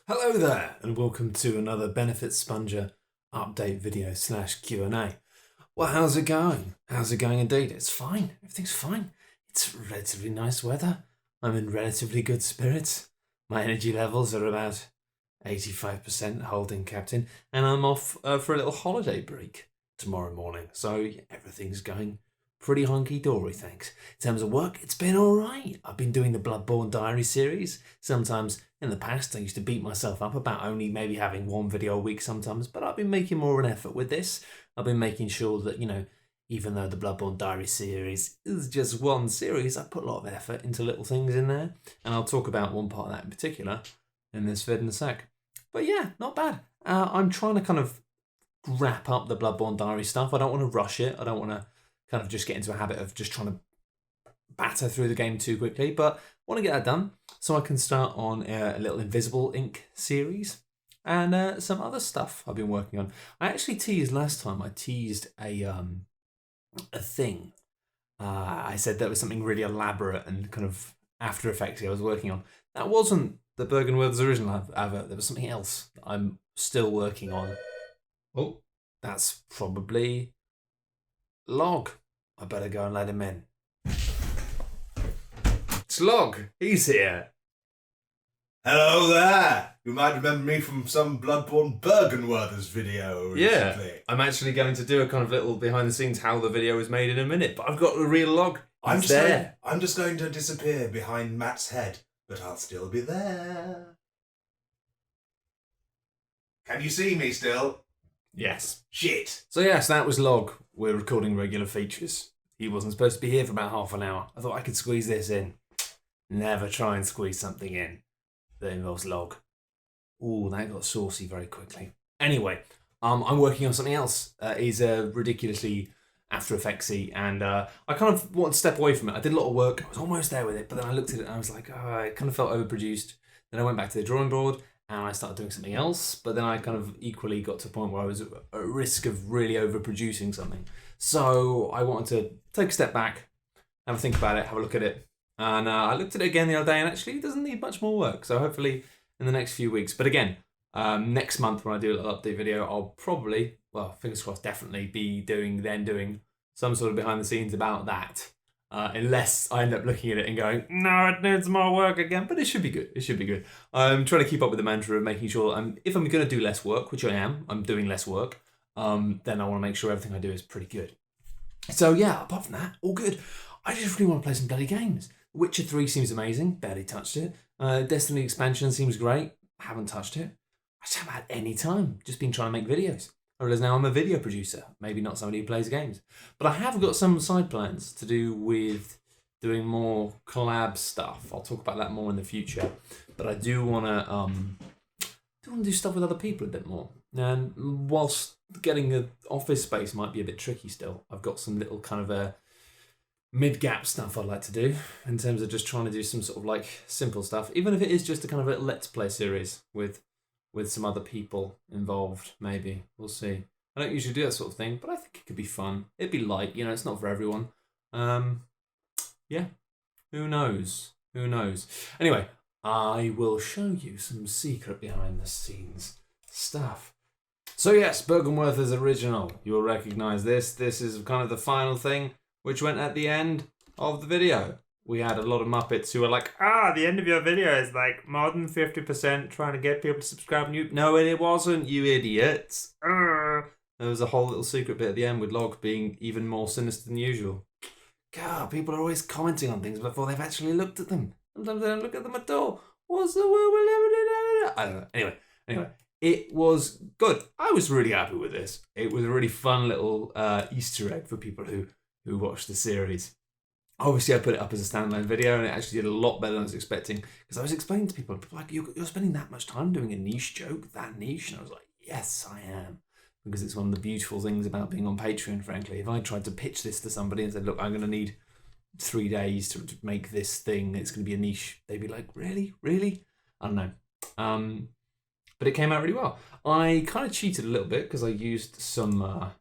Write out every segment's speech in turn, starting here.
Hello there, and welcome to another Benefit Sponger update video / Q&A. Well, how's it going? How's it going indeed? It's fine. Everything's fine. It's relatively nice weather. I'm in relatively good spirits. My energy levels are about 85% holding captain, and I'm off for a little holiday break tomorrow morning. So yeah, everything's going pretty honky-dory, thanks. In terms of work, it's been alright. I've been doing the Bloodborne Diary series. Sometimes in the past I used to beat myself up about only maybe having one video a week sometimes, but I've been making more of an effort with this. I've been making sure that, even though the Bloodborne Diary series is just one series, I put a lot of effort into little things in there. And I'll talk about one part of that in particular in this vid in a sec. But yeah, not bad. I'm trying to kind of wrap up the Bloodborne Diary stuff. I don't want to rush it. I don't want to kind of just get into a habit of just trying to batter through the game too quickly, but I want to get that done so I can start on a little Invisible Ink series and some other stuff I've been working on. I actually teased last time. I teased a thing. I said there was something really elaborate and kind of After Effects I was working on. That wasn't the Bergenwerth's original advert. There was something else that I'm still working on. Oh, that's probably Log. I better go and let him in. It's Log. He's here. Hello there! You might remember me from some Bloodborne Bergenwerthers video recently. Yeah, I'm actually going to do a kind of little behind the scenes how the video was made in a minute, but I've got the real Log. I'm just going to disappear behind Matt's head, but I'll still be there. Can you see me still? Yes. Shit! So yes, that was Log. We're recording regular features. He wasn't supposed to be here for about half an hour. I thought I could squeeze this in. Never try and squeeze something in that involves Log. Ooh, that got saucy very quickly. Anyway, I'm working on something else. It's ridiculously After Effectsy, and I kind of want to step away from it. I did a lot of work. I was almost there with it, but then I looked at it and I was like, it kind of felt overproduced. Then I went back to the drawing board and I started doing something else, but then I kind of equally got to a point where I was at risk of really overproducing something. So I wanted to take a step back, have a think about it, have a look at it. And I looked at it again the other day, and actually it doesn't need much more work. So hopefully in the next few weeks. But again, next month when I do a little update video, I'll probably, well, fingers crossed, definitely be doing some sort of behind the scenes about that. Unless I end up looking at it and going, no, it needs more work again. But it should be good. It should be good. I'm trying to keep up with the mantra of making sure if I'm going to do less work, which I am, I'm doing less work, then I want to make sure everything I do is pretty good. So yeah, apart from that, all good. I just really want to play some bloody games. Witcher 3 seems amazing. Barely touched it. Destiny expansion seems great. Haven't touched it. I just haven't had any time. Just been trying to make videos. I realise now I'm a video producer. Maybe not somebody who plays games. But I have got some side plans to do with doing more collab stuff. I'll talk about that more in the future. But I do want to do stuff with other people a bit more. And whilst getting an office space might be a bit tricky still, I've got some little kind of a mid-gap stuff I'd like to do in terms of just trying to do some sort of like simple stuff, even if it is just a kind of a let's play series with some other people involved. Maybe we'll see. I don't usually do that sort of thing, but I think it could be fun. It'd be light, it's not for everyone. Yeah, who knows? Anyway, I will show you some secret behind the scenes stuff. So yes, Bergenwerthers original. You'll recognise this. This is kind of the final thing which went at the end of the video. We had a lot of Muppets who were like, the end of your video is like more than 50% trying to get people to subscribe. And no, it wasn't, you idiots. There was a whole little secret bit at the end with Log being even more sinister than usual. God, people are always commenting on things before they've actually looked at them. Sometimes they don't look at them at all. What's the word? I don't know. Anyway, it was good. I was really happy with this. It was a really fun little Easter egg for people who watched the series. Obviously, I put it up as a standalone video, and it actually did a lot better than I was expecting, because I was explaining to people like, you're spending that much time doing a niche joke, that niche? And I was like, yes, I am. Because it's one of the beautiful things about being on Patreon, frankly. If I tried to pitch this to somebody and said, look, I'm going to need 3 days to make this thing, it's going to be a niche, they'd be like, really? I don't know. But it came out really well. I kind of cheated a little bit because I used some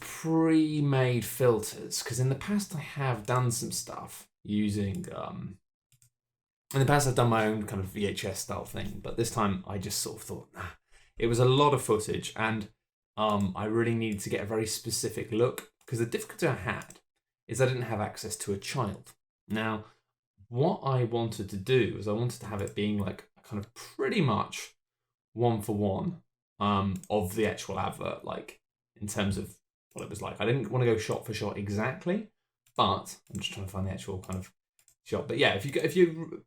pre-made filters, because in the past I have done some stuff using In the past, I've done my own kind of VHS style thing, but this time I just sort of thought, nah, it was a lot of footage, and I really needed to get a very specific look, because the difficulty I had is I didn't have access to a child. Now, what I wanted to do is I wanted to have it being like kind of pretty much one for one of the actual advert, like in terms of what it was like. I didn't want to go shot for shot exactly, but I'm just trying to find the actual kind of shot. But yeah, if you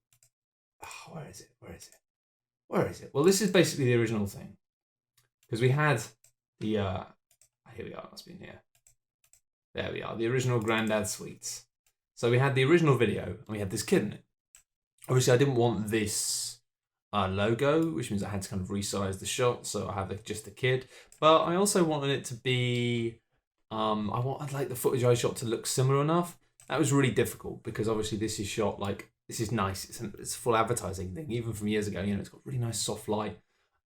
oh, where is it? Well, this is basically the original thing, because we had the here we are. It must be in here. There we are. The original Grandad Sweets. So we had the original video, and we had this kid in it. Obviously, I didn't want this logo, which means I had to kind of resize the shot, so I have just the kid. But I also wanted it to be, I wanted like the footage I shot to look similar enough. That was really difficult, because obviously this is shot like, this is nice. It's a full advertising thing, even from years ago. You know, it's got really nice soft light,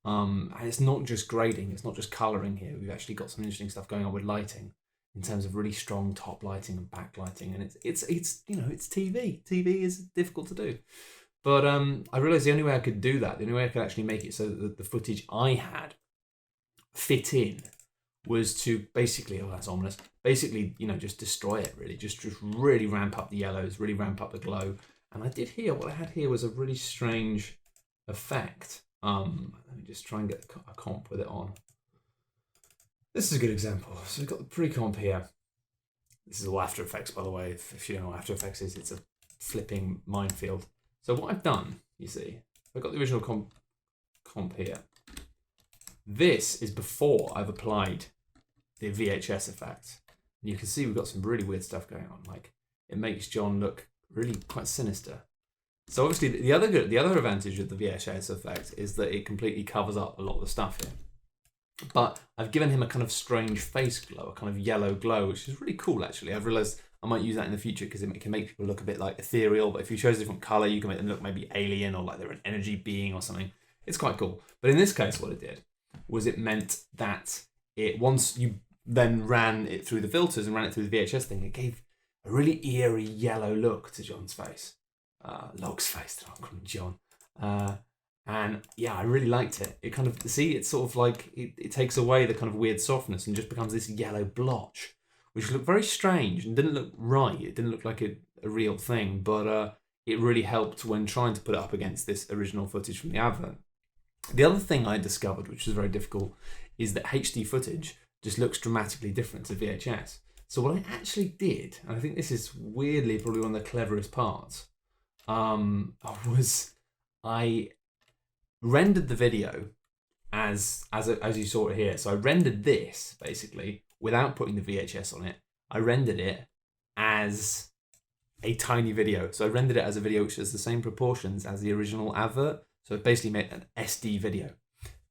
and it's not just grading, it's not just coloring here. We've actually got some interesting stuff going on with lighting, in terms of really strong top lighting and back lighting, and it's you know, it's TV. TV is difficult to do, but I realized the only way I could do that, the only way I could actually make it so that the footage I had fit in, was to basically, oh that's ominous, basically, you know, just destroy it really, just really ramp up the yellows, really ramp up the glow. And I did here, what I had here was a really strange effect. Let me just try and get a comp with it on. This is a good example. So we've got the pre-comp here. This is all After Effects, by the way. If you don't know what After Effects is, it's a flipping minefield. So what I've done, you see, I've got the original comp here. This is before I've applied the VHS effect. And you can see we've got some really weird stuff going on. Like, it makes John look really quite sinister. So obviously the other advantage of the VHS effect is that it completely covers up a lot of the stuff here. But I've given him a kind of strange face glow, a kind of yellow glow, which is really cool actually. I've realised I might use that in the future, because it can make people look a bit like ethereal, but if you chose a different colour, you can make them look maybe alien, or like they're an energy being or something. It's quite cool. But in this case, what it did was it meant that once you then ran it through the filters and ran it through the VHS thing, it gave a really eerie yellow look to John's face. Log's face, I'm calling him John. And yeah, I really liked it. It kind of, see, it's sort of like, it takes away the kind of weird softness and just becomes this yellow blotch, which looked very strange and didn't look right. It didn't look like a real thing, but it really helped when trying to put it up against this original footage from the advert. The other thing I discovered, which was very difficult, is that HD footage just looks dramatically different to VHS. So what I actually did, and I think this is weirdly probably one of the cleverest parts, was I rendered the video as you saw it here. So I rendered this basically without putting the VHS on it. I rendered it as a tiny video. So I rendered it as a video which has the same proportions as the original advert. So it basically made an SD video.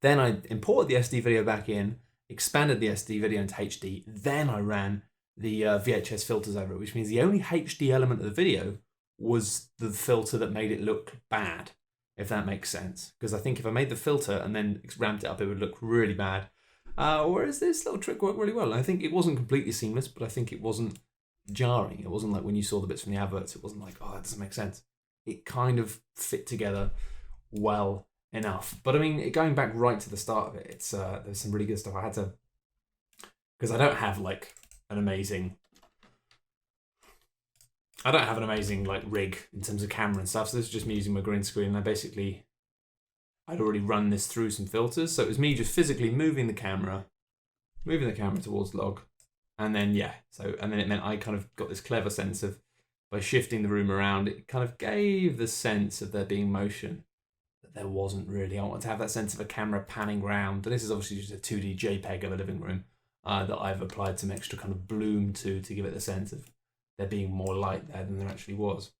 Then I imported the SD video back in, expanded the SD video into HD. Then I ran the VHS filters over it, which means the only HD element of the video was the filter that made it look bad, if that makes sense. Because I think if I made the filter and then ramped it up, it would look really bad. Whereas this little trick worked really well. And I think it wasn't completely seamless, but I think it wasn't jarring. It wasn't like when you saw the bits from the adverts, it wasn't like, oh, that doesn't make sense. It kind of fit together well enough. But I mean, going back right to the start of it, it's there's some really good stuff. I had to, because I don't have like an amazing like rig in terms of camera and stuff. So this is just me using my green screen. And I'd already run this through some filters. So it was me just physically moving the camera towards log. And then, yeah, and then it meant I kind of got this clever sense of, by shifting the room around, it kind of gave the sense of there being motion that there wasn't really. I wanted to have that sense of a camera panning round. And this is obviously just a 2D JPEG of a living room that I've applied some extra kind of bloom to give it the sense of there being more light there than there actually was.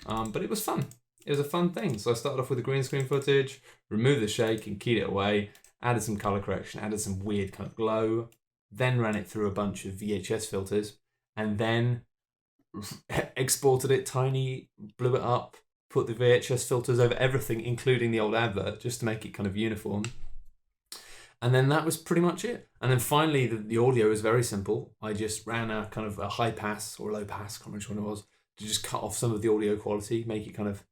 But it was fun. It was a fun thing. So I started off with the green screen footage, removed the shake and keyed it away, added some color correction, added some weird kind of glow, then ran it through a bunch of VHS filters, and then exported it tiny, blew it up, put the VHS filters over everything, including the old advert, just to make it kind of uniform. And then that was pretty much it. And then finally, the audio is very simple. I just ran a kind of a high pass or a low pass, can't remember which one it was, to just cut off some of the audio quality, make it kind of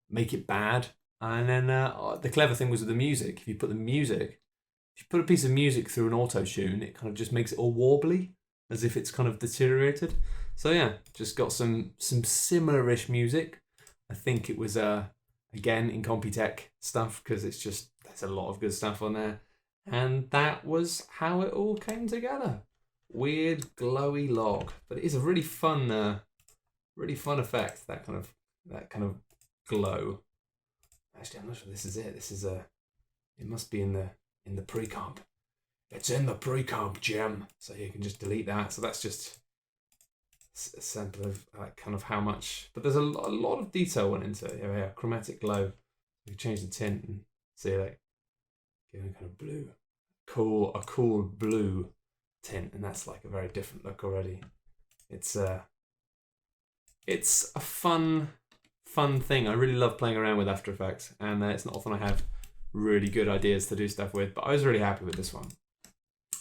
make it bad. And then the clever thing was with the music. If you put a piece of music through an auto tune, it kind of just makes it all warbly, as if it's kind of deteriorated. So yeah, just got some similar-ish music. I think it was again in Computech stuff, because there's a lot of good stuff on there, and that was how it all came together. Weird glowy log, but it is a really fun effect. That kind of glow. Actually, I'm not sure this is it. It must be in the pre-comp. It's in the pre-comp, Jim. So you can just delete that. So that's just a sample of kind of how much. But there's a lot of detail went into it. Yeah, chromatic glow. You change the tint and see like giving kind of blue, a cool blue tint, and that's like a very different look already. It's a fun thing. I really love playing around with After Effects, and it's not often I have really good ideas to do stuff with, but I was really happy with this one.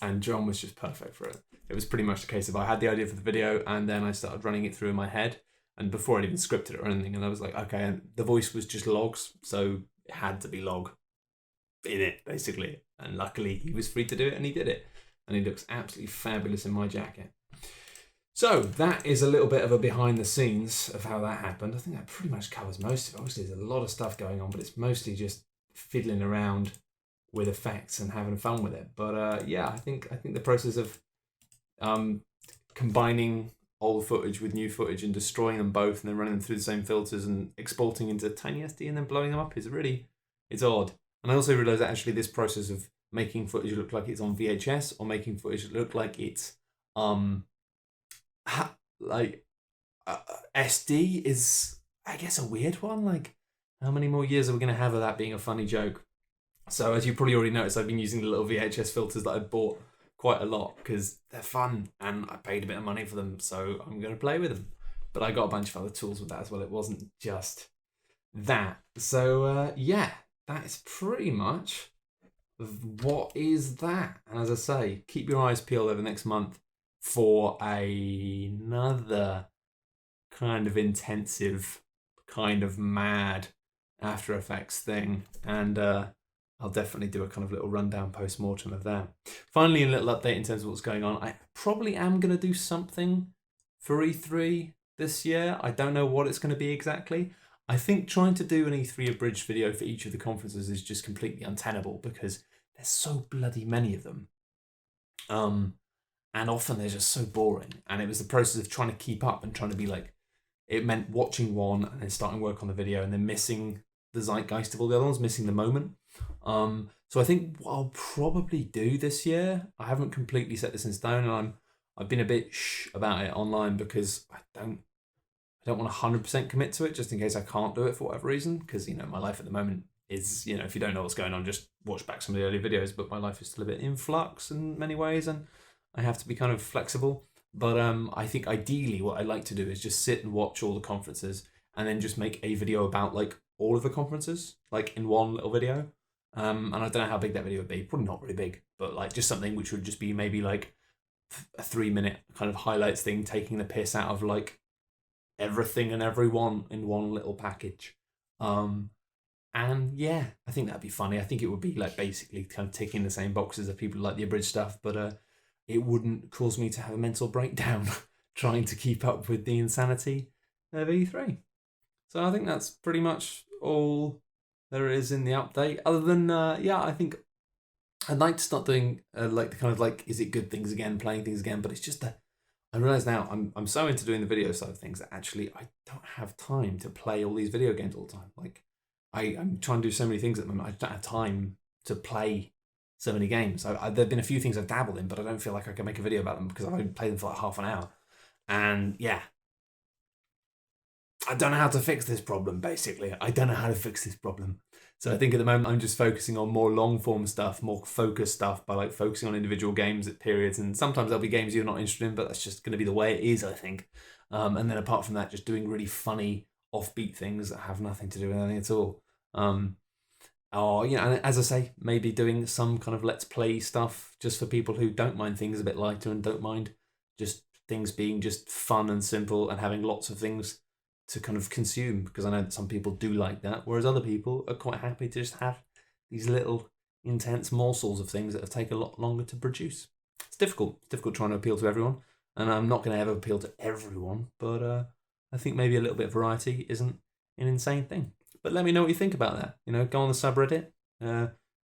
And John was just perfect for it. It was pretty much the case of I had the idea for the video, and then I started running it through in my head, and before I'd even scripted it or anything, and I was like, okay, and the voice was just logs, so it had to be log in it, basically. And luckily he was free to do it, and he did it. And he looks absolutely fabulous in my jacket. So that is a little bit of a behind the scenes of how that happened. I think that pretty much covers most of it. Obviously there's a lot of stuff going on, but it's mostly just fiddling around with effects and having fun with it. But yeah, I think the process of combining old footage with new footage and destroying them both and then running them through the same filters and exporting into TinySD and then blowing them up is it's odd. And I also realized that actually this process of making footage look like it's on VHS or making footage look like it's SD is, I guess, a weird one. Like, how many more years are we going to have of that being a funny joke? So as you probably already noticed, I've been using the little VHS filters that I bought quite a lot because they're fun and I paid a bit of money for them, so I'm going to play with them. But I got a bunch of other tools with that as well. It wasn't just that. So yeah, that is pretty much what is that. And as I say, keep your eyes peeled over the next month for another kind of intensive, kind of mad After Effects thing. And I'll definitely do a kind of little rundown post-mortem of that. Finally, a little update in terms of what's going on. I probably am going to do something for E3 this year. I don't know what it's going to be exactly. I think trying to do an E3 abridged video for each of the conferences is just completely untenable because there's so bloody many of them. And often they're just so boring. And it was the process of trying to keep up and trying to be like, it meant watching one and then starting work on the video and then missing the zeitgeist of all the other ones, missing the moment. So I think what I'll probably do this year, I haven't completely set this in stone, and I've been a bit about it online because I don't want to 100% commit to it just in case I can't do it for whatever reason, because my life at the moment is, if you don't know what's going on, just watch back some of the early videos, but my life is still a bit in flux in many ways and I have to be kind of flexible. But I think ideally what I like to do is just sit and watch all the conferences and then just make a video about like all of the conferences, like in one little video. And I don't know how big that video would be, probably not really big, but like just something which would just be maybe like a 3-minute kind of highlights thing, taking the piss out of like everything and everyone in one little package. And yeah, I think that'd be funny. I think it would be like basically kind of ticking the same boxes of people like the abridged stuff, but it wouldn't cause me to have a mental breakdown trying to keep up with the insanity of E3. So I think that's pretty much all there is in the update. Other than, I think I'd like to start doing like the kind of like, is it good things again, playing things again, but it's just that I realise now I'm so into doing the video side of things that actually I don't have time to play all these video games all the time. Like I'm trying to do so many things at the moment. I don't have time to play so many games. There've been a few things I've dabbled in, but I don't feel like I can make a video about them because I've only played them for like half an hour. And yeah, I don't know how to fix this problem, basically. I don't know how to fix this problem. So I think at the moment I'm just focusing on more long form stuff, more focused stuff by like focusing on individual games at periods. And sometimes there'll be games you're not interested in, but that's just going to be the way it is, I think. And then apart from that, just doing really funny offbeat things that have nothing to do with anything at all. Or, and as I say, maybe doing some kind of let's play stuff just for people who don't mind things a bit lighter and don't mind just things being just fun and simple and having lots of things to kind of consume, because I know that some people do like that, whereas other people are quite happy to just have these little intense morsels of things that have taken a lot longer to produce. It's difficult. It's difficult trying to appeal to everyone, and I'm not going to ever appeal to everyone, but I think maybe a little bit of variety isn't an insane thing. But let me know what you think about that. Go on the subreddit,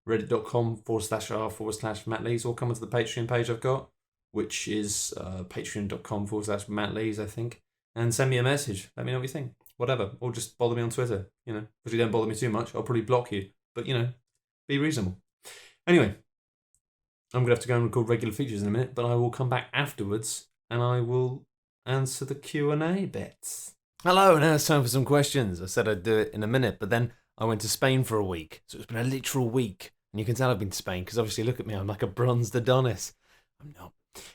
reddit.com/r/Matt Lees, or come onto the Patreon page I've got, which is patreon.com/Matt Lees, I think, and send me a message. Let me know what you think. Whatever. Or just bother me on Twitter, because you don't bother me too much, I'll probably block you. But, be reasonable. Anyway, I'm going to have to go and record regular features in a minute, but I will come back afterwards and I will answer the Q&A bits. Hello, now it's time for some questions. I said I'd do it in a minute, but then I went to Spain for a week. So it's been a literal week. And you can tell I've been to Spain because obviously look at me, I'm like a bronzed Adonis. I'm not.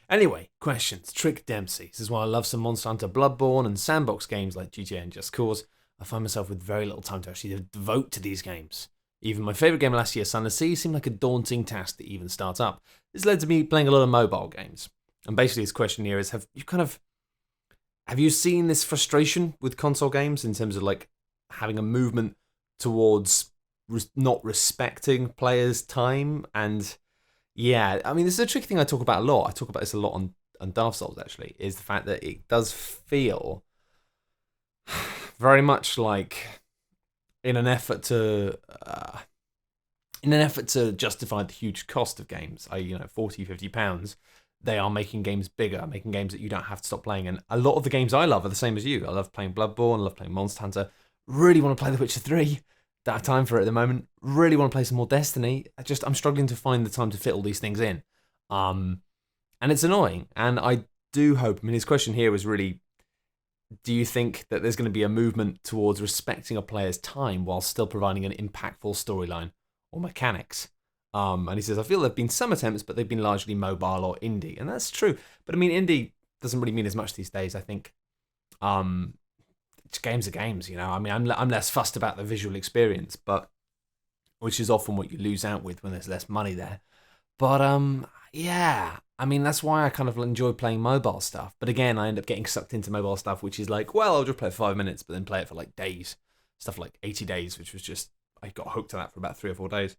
Anyway, questions. Trick Dempsey. This is why I love some Monster Hunter Bloodborne and sandbox games like GTA and Just Cause. I find myself with very little time to actually devote to these games. Even my favourite game last year, Sun and Sea, seemed like a daunting task to even start up. This led to me playing a lot of mobile games. And basically his question here is, have you seen this frustration with console games in terms of like having a movement towards not respecting players' time? And yeah, I mean, this is a tricky thing I talk about a lot. I talk about this a lot on Dark Souls, actually, is the fact that it does feel very much like in an effort to justify the huge cost of games, i.e., £40-50, they are making games bigger, making games that you don't have to stop playing. And a lot of the games I love are the same as you. I love playing Bloodborne, I love playing Monster Hunter, really want to play The Witcher 3. Don't have time for it at the moment. Really want to play some more Destiny. I'm struggling to find the time to fit all these things in. And it's annoying. And I do hope, his question here was really, do you think that there's going to be a movement towards respecting a player's time while still providing an impactful storyline or mechanics? And he says, I feel there have been some attempts, but they've been largely mobile or indie. And that's true. But indie doesn't really mean as much these days, I think. Games are games, I'm less fussed about the visual experience, but which is often what you lose out with when there's less money there. But yeah, that's why I kind of enjoy playing mobile stuff. But again, I end up getting sucked into mobile stuff, which is like, well, I'll just play it for 5 minutes, but then play it for like days. Stuff like 80 days, which was just, I got hooked on that for about 3 or 4 days.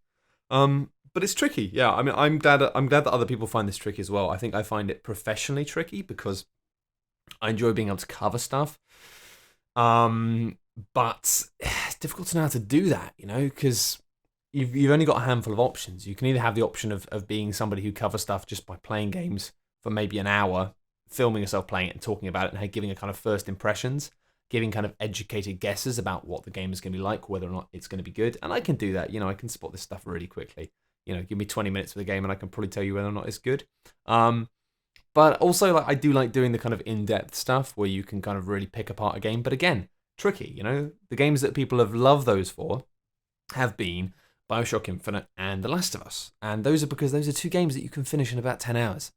But it's tricky. Yeah, I'm glad that other people find this tricky as well. I think I find it professionally tricky because I enjoy being able to cover stuff. But it's difficult to know how to do that, because you've only got a handful of options. You can either have the option of being somebody who covers stuff just by playing games for maybe an hour, filming yourself playing it and talking about it and giving a kind of first impressions, giving kind of educated guesses about what the game is going to be like, whether or not it's going to be good. And I can do that. I can spot this stuff really quickly. Give me 20 minutes for the game and I can probably tell you whether or not it's good. But also, I do like doing the kind of in-depth stuff where you can kind of really pick apart a game. But again, tricky, the games that people have loved those for have been BioShock Infinite and The Last of Us. And those are because those are 2 games that you can finish in about 10 hours,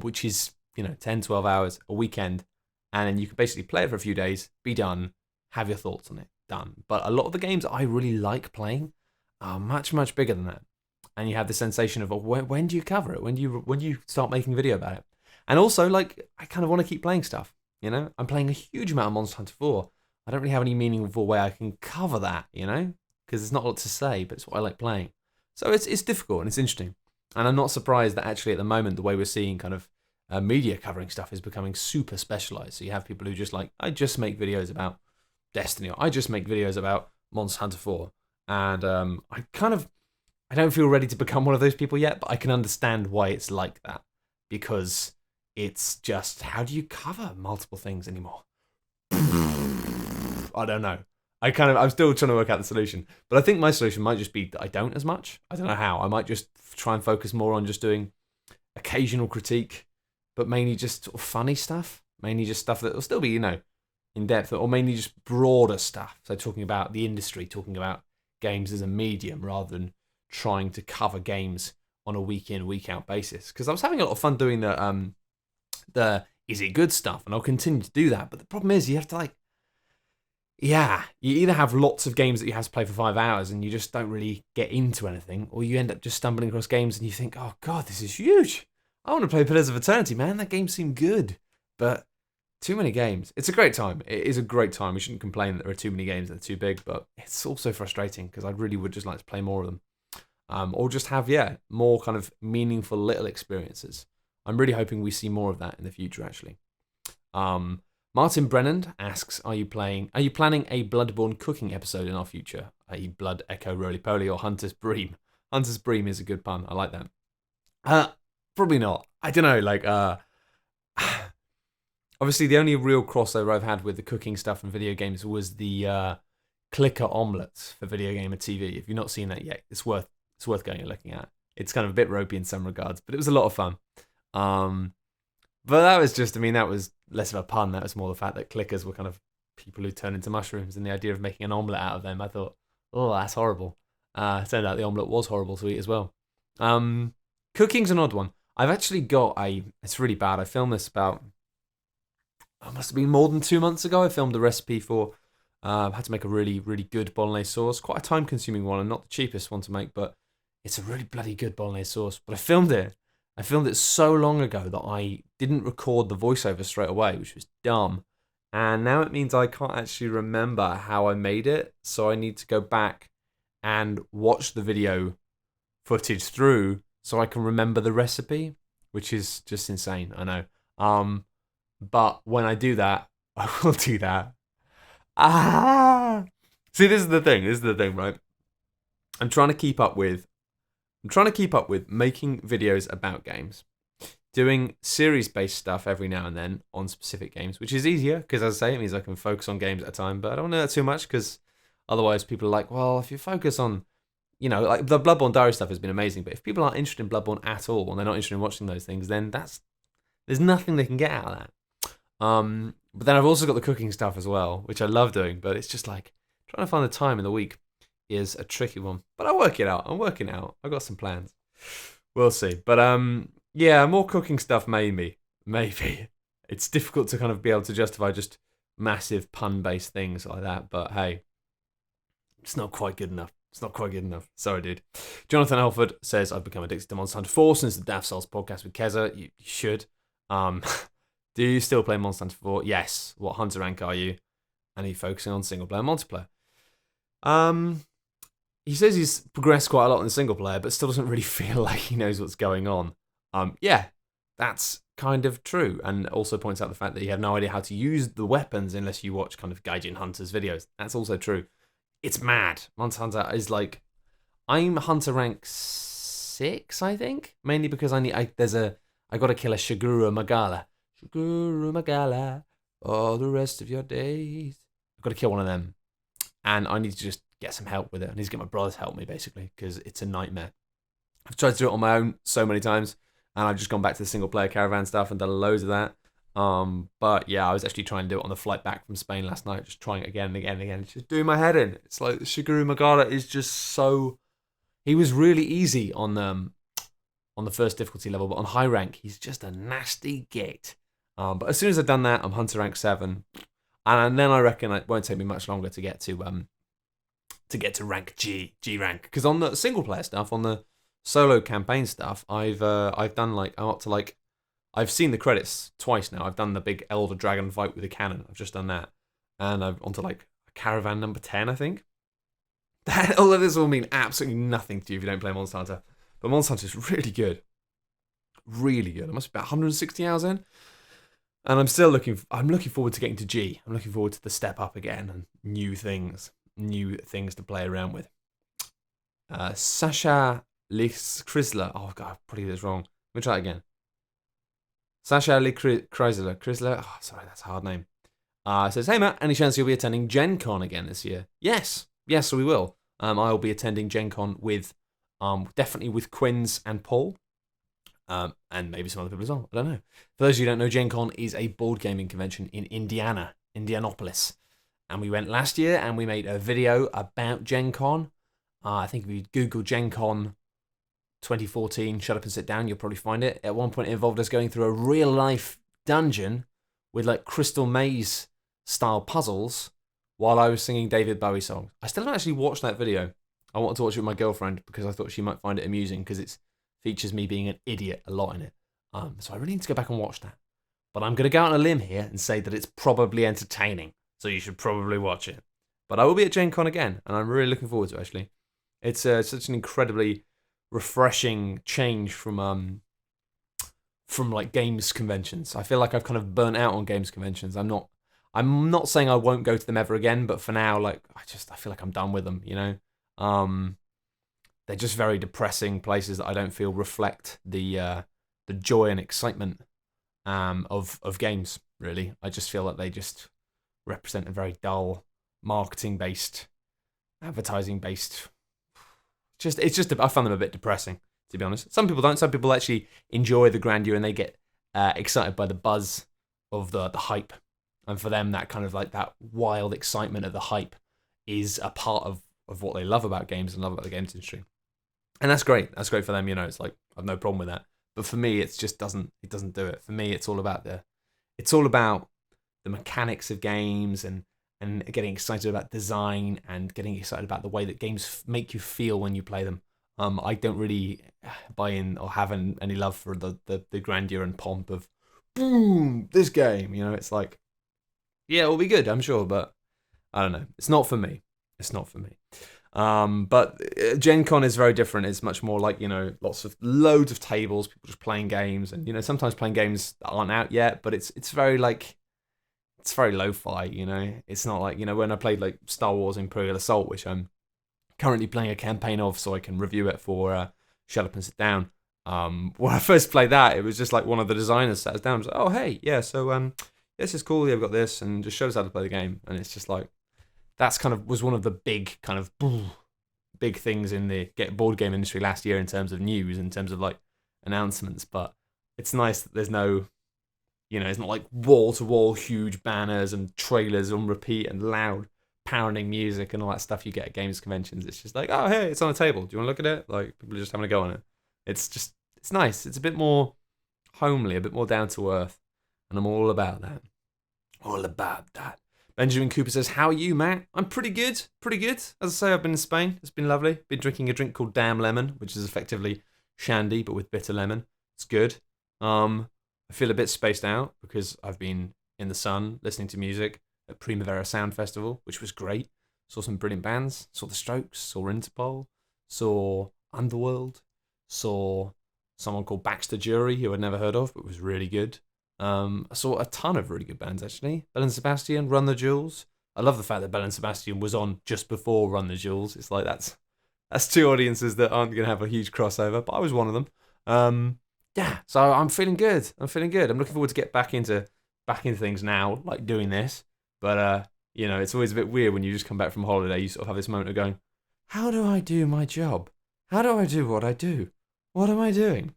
which is, 10, 12 hours, a weekend. And then you can basically play it for a few days, be done, have your thoughts on it, done. But a lot of the games I really like playing are much, much bigger than that. And you have the sensation of, when do you cover it? When do you start making a video about it? And also, I kind of want to keep playing stuff, I'm playing a huge amount of Monster Hunter 4. I don't really have any meaningful way I can cover that, because there's not a lot to say, but it's what I like playing. So it's difficult and it's interesting. And I'm not surprised that actually at the moment, the way we're seeing kind of media covering stuff is becoming super specialized. So you have people who just I just make videos about Destiny, or I just make videos about Monster Hunter 4. And I don't feel ready to become one of those people yet, but I can understand why it's like that. Because it's just, how do you cover multiple things anymore? I don't know. I'm still trying to work out the solution. But I think my solution might just be that I don't as much. I don't know how. I might just try and focus more on just doing occasional critique, but mainly just sort of funny stuff. Mainly just stuff that will still be, in depth, or mainly just broader stuff. So talking about the industry, talking about games as a medium, rather than trying to cover games on a week in, week out basis. Because I was having a lot of fun doing the is it good stuff, and I'll continue to do that. But the problem is you have to you either have lots of games that you have to play for 5 hours and you just don't really get into anything, or you end up just stumbling across games and you think, oh God, this is huge. I want to play Pillars of Eternity, man. That game seemed good. But Too many games. It's a great time. It is a great time. We shouldn't complain that there are too many games that are too big, but it's also frustrating because I really would just like to play more of them. Or just have, more kind of meaningful little experiences. I'm really hoping we see more of that in the future, actually. Martin Brennan asks, are you planning a Bloodborne cooking episode in our future? I.e. Blood Echo Roly Poly or Hunter's Bream. Hunter's Bream is a good pun. I like that. Probably not. I don't know, obviously the only real crossover I've had with the cooking stuff in video games was the clicker omelets for Video Gamer TV. If you've not seen that yet, it's worth going and looking at. It's kind of a bit ropey in some regards, but it was a lot of fun. But that was just, that was less of a pun. That was more the fact that clickers were kind of people who turn into mushrooms, and the idea of making an omelette out of them, I thought, oh, that's horrible. It turned out the omelette was horrible to eat as well. Cooking's an odd one. I've actually got it's really bad. I filmed this about, it must have been more than 2 months ago. I filmed the recipe for, I had to make a really, really good bolognese sauce. Quite a time-consuming one and not the cheapest one to make, but it's a really bloody good bolognese sauce. But I filmed it so long ago that I didn't record the voiceover straight away, which was dumb. And now it means I can't actually remember how I made it. So I need to go back and watch the video footage through so I can remember the recipe, which is just insane, I know. But when I do that, I will do that. See, this is the thing, right? I'm trying to keep up with making videos about games, doing series-based stuff every now and then on specific games, which is easier because, as I say, it means I can focus on games at a time. But I don't know that too much because otherwise people are like, well, if you focus on, like the Bloodborne Diary stuff has been amazing, but if people aren't interested in Bloodborne at all and they're not interested in watching those things, then there's nothing they can get out of that. But then I've also got the cooking stuff as well, which I love doing, but it's just like trying to find the time in the week is a tricky one. But I'll work it out. I'm working out. I've got some plans. We'll see. But more cooking stuff maybe. It's difficult to kind of be able to justify just massive pun-based things like that, but hey, it's not quite good enough. Sorry, dude. Jonathan Elford says, I've become addicted to Monster Hunter 4 since the Daft Souls podcast with Keza. You should. Do you still play Monster Hunter 4? Yes. What hunter rank are you? And are you focusing on single player multiplayer? He says he's progressed quite a lot in the single player, but still doesn't really feel like he knows what's going on. Yeah, that's kind of true. And also points out the fact that you have no idea how to use the weapons unless you watch kind of Gaijin Hunters videos. That's also true. It's mad. Monster Hunter is like, I'm hunter rank 6, I think. Mainly because I got to kill a Shiguru Magala. Shiguru Magala, all the rest of your days. I've got to kill one of them. And I need to just get some help with it. I need to get my brother to help me, basically, because it's a nightmare. I've tried to do it on my own so many times, and I've just gone back to the single-player caravan stuff and done loads of that. But yeah, I was actually trying to do it on the flight back from Spain last night, just trying it again and again and again. It's just doing my head in. It's like Shiguru Magala is just so... He was really easy on the first difficulty level, but on high rank, he's just a nasty git. But as soon as I've done that, I'm hunter rank 7. And then I reckon it won't take me much longer to get to rank G rank. Because on the single player stuff, on the solo campaign stuff, I've done I'm up to I've seen the credits twice now. I've done the big Elder Dragon fight with the cannon. I've just done that, and I'm onto caravan number 10, I think. Although this will mean absolutely nothing to you if you don't play Monster Hunter, but Monster Hunter is really good, really good. I must be about 160 hours in. And I'm looking forward to getting to G. I'm looking forward to the step up again and new things to play around with. Sasha Chrysler. Oh god, I probably did this wrong. Let me try it again. Sasha Chrysler. Oh, sorry, that's a hard name. Says, hey Matt, any chance you'll be attending Gen Con again this year? Yes, we will. I'll be attending Gen Con with, definitely with Quinns and Paul. And maybe some other people as well. I don't know. For those of you who don't know, Gen Con is a board gaming convention in Indianapolis. And we went last year and we made a video about Gen Con. I think if you Google Gen Con 2014, Shut Up and Sit Down, you'll probably find it. At one point it involved us going through a real life dungeon with Crystal Maze style puzzles while I was singing David Bowie songs. I still haven't actually watched that video. I wanted to watch it with my girlfriend because I thought she might find it amusing because it's features me being an idiot a lot in it. So I really need to go back and watch that. but I'm going to go out on a limb here and say that it's probably entertaining, so you should probably watch it. But I will be at Gen Con again, and I'm really looking forward to it, actually. It's such an incredibly refreshing change from like games conventions. I feel like I've kind of burnt out on games conventions. I'm not saying I won't go to them ever again, but for now, like I feel like I'm done with them, you know? They're just very depressing places that I don't feel reflect the joy and excitement of games, really. I just feel that they just represent a very dull, marketing-based, advertising-based. I found them a bit depressing, to be honest. Some people don't. Some people actually enjoy the grandeur and they get excited by the buzz of the hype. And for them, that kind of like that wild excitement of the hype is a part of what they love about games and love about the games industry. And that's great. That's great for them. You know, it's like I've no problem with that. But for me, it doesn't do it. For me, it's all about the mechanics of games and getting excited about design and getting excited about the way that games make you feel when you play them. I don't really buy in or have any love for the grandeur and pomp of boom, this game. You know, it's like, yeah, it'll be good, I'm sure, but I don't know. It's not for me. It's not for me. But Gen Con is very different. It's much more like, you know, loads of tables, people just playing games, and, you know, sometimes playing games that aren't out yet, but it's very like, it's very lo-fi, you know. It's not like, you know, when I played like Star Wars Imperial Assault, which I'm currently playing a campaign of so I can review it for Shut Up and Sit Down. When I first played that, it was just like one of the designers sat us down and was like, oh, hey, yeah, so this is cool, yeah, we've got this, and just showed us how to play the game. And it's just like, that's kind of was one of the big things in the board game industry last year in terms of news, in terms of like announcements. But it's nice that there's no, you know, it's not like wall-to-wall huge banners and trailers on repeat and loud pounding music and all that stuff you get at games conventions. It's just like, oh, hey, it's on a table. Do you want to look at it? Like, people are just having a go on it. It's nice. It's a bit more homely, a bit more down to earth. And I'm all about that. All about that. Benjamin Cooper says, how are you, Matt? I'm pretty good. Pretty good. As I say, I've been in Spain. It's been lovely. Been drinking a drink called Damn Lemon, which is effectively shandy, but with bitter lemon. It's good. I feel a bit spaced out because I've been in the sun listening to music at Primavera Sound Festival, which was great. Saw some brilliant bands. Saw The Strokes. Saw Interpol. Saw Underworld. Saw someone called Baxter Jury, who I'd never heard of, but was really good. I saw a ton of really good bands, actually. Belle and Sebastian, Run the Jewels. I love the fact that Belle and Sebastian was on just before Run the Jewels. It's like that's two audiences that aren't going to have a huge crossover, but I was one of them. Yeah, so I'm feeling good. I'm looking forward to get back into things now, like doing this. But you know, it's always a bit weird when you just come back from holiday. You sort of have this moment of going, how do I do my job? How do I do what I do? What am I doing?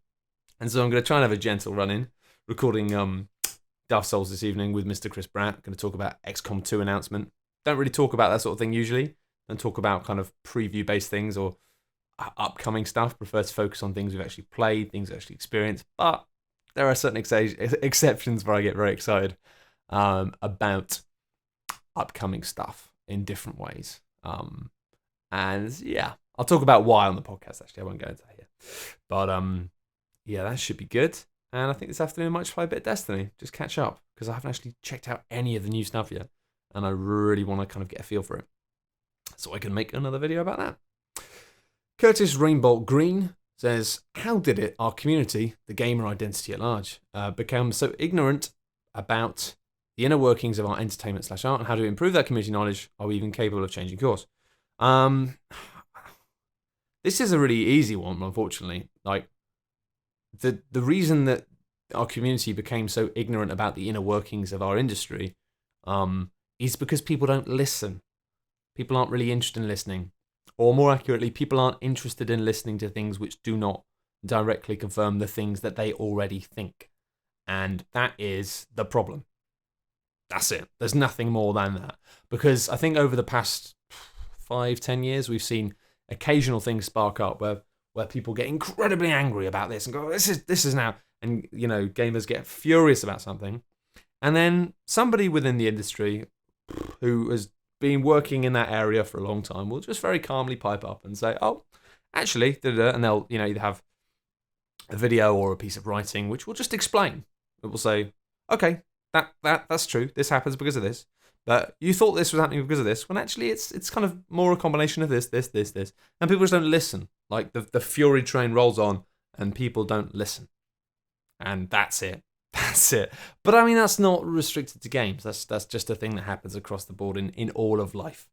And so I'm going to try and have a gentle run-in. Recording Dark Souls this evening with Mr. Chris Bratt. Going to talk about XCOM 2 announcement. Don't really talk about that sort of thing usually. Don't talk about kind of preview-based things or upcoming stuff. Prefer to focus on things we've actually played, things we've actually experienced. But there are certain exceptions where I get very excited about upcoming stuff in different ways. And yeah, I'll talk about why on the podcast, actually. I won't go into that here. But yeah, that should be good. And I think this afternoon I might try a bit of Destiny, just catch up, because I haven't actually checked out any of the new stuff yet, and I really want to kind of get a feel for it, so I can make another video about that. Curtis Rainbolt Green says, how did our community, the gamer identity at large, become so ignorant about the inner workings of our entertainment/art, and how to improve that community knowledge? Are we even capable of changing course? This is a really easy one, unfortunately. Like, the reason that our community became so ignorant about the inner workings of our industry is because people don't listen. People aren't really interested in listening. Or more accurately, people aren't interested in listening to things which do not directly confirm the things that they already think. And that is the problem. That's it. There's nothing more than that. Because I think over the past 5-10 years, we've seen occasional things spark up where people get incredibly angry about this and go, this is now, and, you know, gamers get furious about something. And then somebody within the industry who has been working in that area for a long time will just very calmly pipe up and say, oh, actually, and they'll, you know, either have a video or a piece of writing which will just explain. It will say, okay, that's true. This happens because of this. But you thought this was happening because of this, when actually it's kind of more a combination of this. And people just don't listen. Like the fury train rolls on and people don't listen. And that's it. That's it. But I mean, that's not restricted to games. That's just a thing that happens across the board in all of life.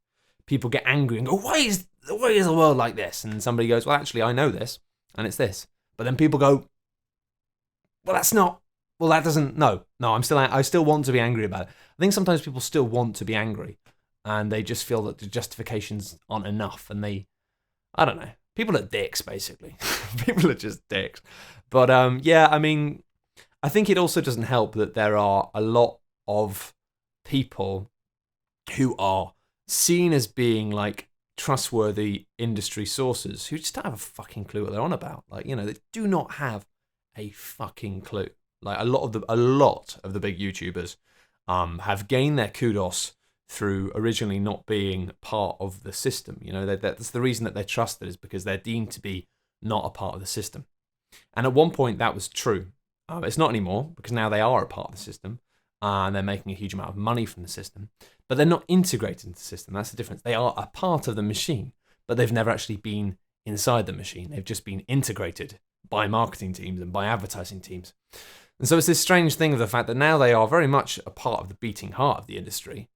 People get angry and go, why is the world like this? And somebody goes, well, actually, I know this, and it's this. But then people go, well, that's not. Well, that doesn't. No. I still want to be angry about it. I think sometimes people still want to be angry, and they just feel that the justifications aren't enough, and I don't know. People are dicks, basically. People are just dicks. But yeah, I mean, I think it also doesn't help that there are a lot of people who are seen as being like trustworthy industry sources who just don't have a fucking clue what they're on about. Like, you know, they do not have a fucking clue. Like a lot of the big YouTubers have gained their kudos through originally not being part of the system. You know, that's the reason that they're trusted, is because they're deemed to be not a part of the system. And at one point that was true. It's not anymore, because now they are a part of the system and they're making a huge amount of money from the system. But they're not integrated into the system. That's the difference. They are a part of the machine, but they've never actually been inside the machine. They've just been integrated by marketing teams and by advertising teams. And so it's this strange thing of the fact that now they are very much a part of the beating heart of the industry,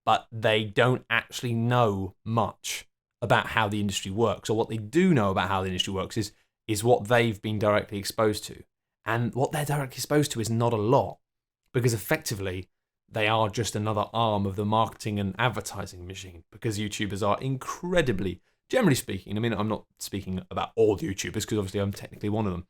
but they don't actually know much about how the industry works. Or what they do know about how the industry works is what they've been directly exposed to. And what they're directly exposed to is not a lot, because effectively they are just another arm of the marketing and advertising machine, because YouTubers are incredibly, generally speaking, I mean, I'm not speaking about all YouTubers, because obviously I'm technically one of them,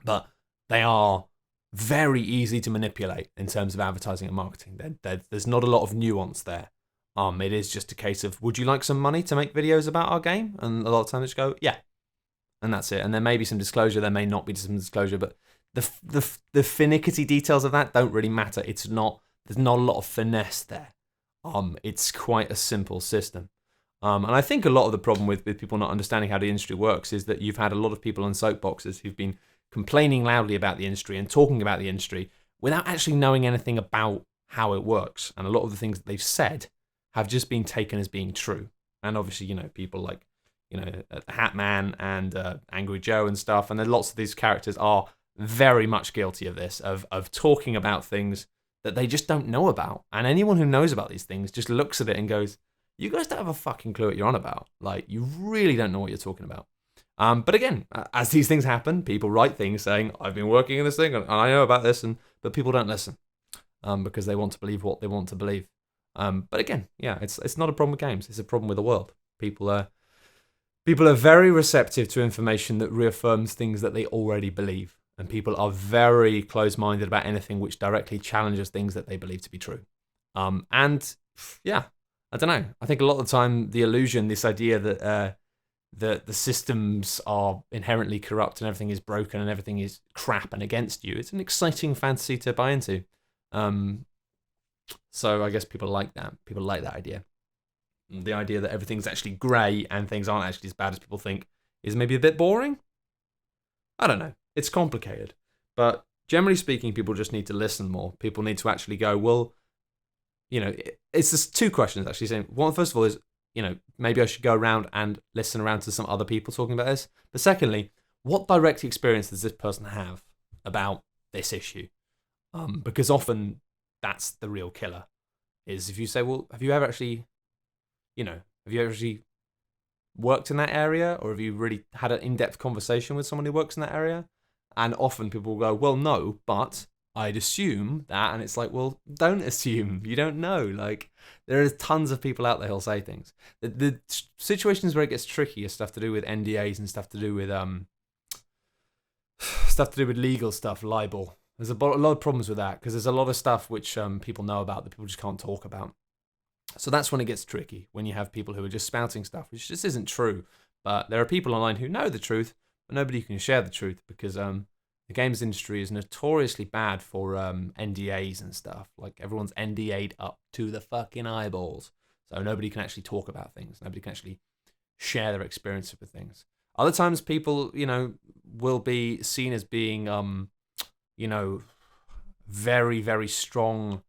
but they are very easy to manipulate in terms of advertising and marketing. There's not a lot of nuance there. It is just a case of, would you like some money to make videos about our game? And a lot of times they just go, yeah. And that's it. And there may be some disclosure, there may not be some disclosure, but the finicky details of that don't really matter. There's not a lot of finesse there. It's quite a simple system. And I think a lot of the problem with people not understanding how the industry works is that you've had a lot of people on soapboxes who've been complaining loudly about the industry and talking about the industry without actually knowing anything about how it works. And a lot of the things that they've said have just been taken as being true. And obviously, you know, people like, you know, Hatman and Angry Joe and stuff, and then lots of these characters are very much guilty of this, of talking about things that they just don't know about. And anyone who knows about these things just looks at it and goes, you guys don't have a fucking clue what you're on about. Like, you really don't know what you're talking about. But again, as these things happen, people write things saying, I've been working in this thing and I know about this, but people don't listen because they want to believe what they want to believe. But again, yeah, it's not a problem with games. It's a problem with the world. People are very receptive to information that reaffirms things that they already believe. And people are very close-minded about anything which directly challenges things that they believe to be true. And yeah, I don't know. I think a lot of the time, the illusion, this idea that the systems are inherently corrupt and everything is broken and everything is crap and against you, it's an exciting fantasy to buy into. So I guess people like that. People like that idea. The idea that everything's actually grey and things aren't actually as bad as people think is maybe a bit boring. I don't know. It's complicated. But generally speaking, people just need to listen more. People need to actually go, well, you know, it's just two questions actually. Saying one, first of all, is, you know, maybe I should go around and listen around to some other people talking about this. But secondly, what direct experience does this person have about this issue? Because often that's the real killer. Is if you say, well, have you ever actually worked in that area, or have you really had an in-depth conversation with someone who works in that area? And often people will go, well, no, but I'd assume that. And it's like, well, don't assume. You don't know. Like, there are tons of people out there who'll say things. The situations where it gets tricky is stuff to do with NDAs and stuff to do with legal stuff, libel. There's a lot of problems with that, because there's a lot of stuff which people know about that people just can't talk about. So that's when it gets tricky, when you have people who are just spouting stuff which just isn't true. But there are people online who know the truth, but nobody can share the truth, because the games industry is notoriously bad for NDAs and stuff. Like, everyone's NDA'd up to the fucking eyeballs. So nobody can actually talk about things. Nobody can actually share their experience with things. Other times people, you know, will be seen as being, you know, very, very strong,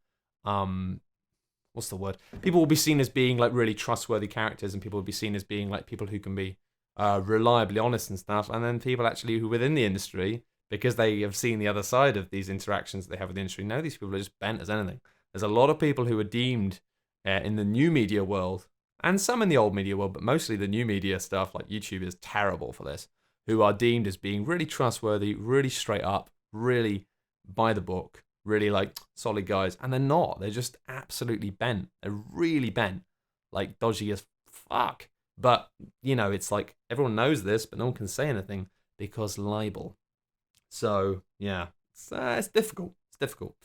what's the word? People will be seen as being like really trustworthy characters, and people will be seen as being like people who can be reliably honest and stuff. And then people actually who within the industry, because they have seen the other side of these interactions that they have with the industry, know these people are just bent as anything. There's a lot of people who are deemed in the new media world, and some in the old media world, but mostly the new media stuff, like YouTube is terrible for this, who are deemed as being really trustworthy, really straight up, really by the book, really like solid guys, and they're not. They're just absolutely bent. They're really bent, like dodgy as fuck. But, you know, it's like everyone knows this, but no one can say anything because libel. So, yeah, it's difficult. It's difficult.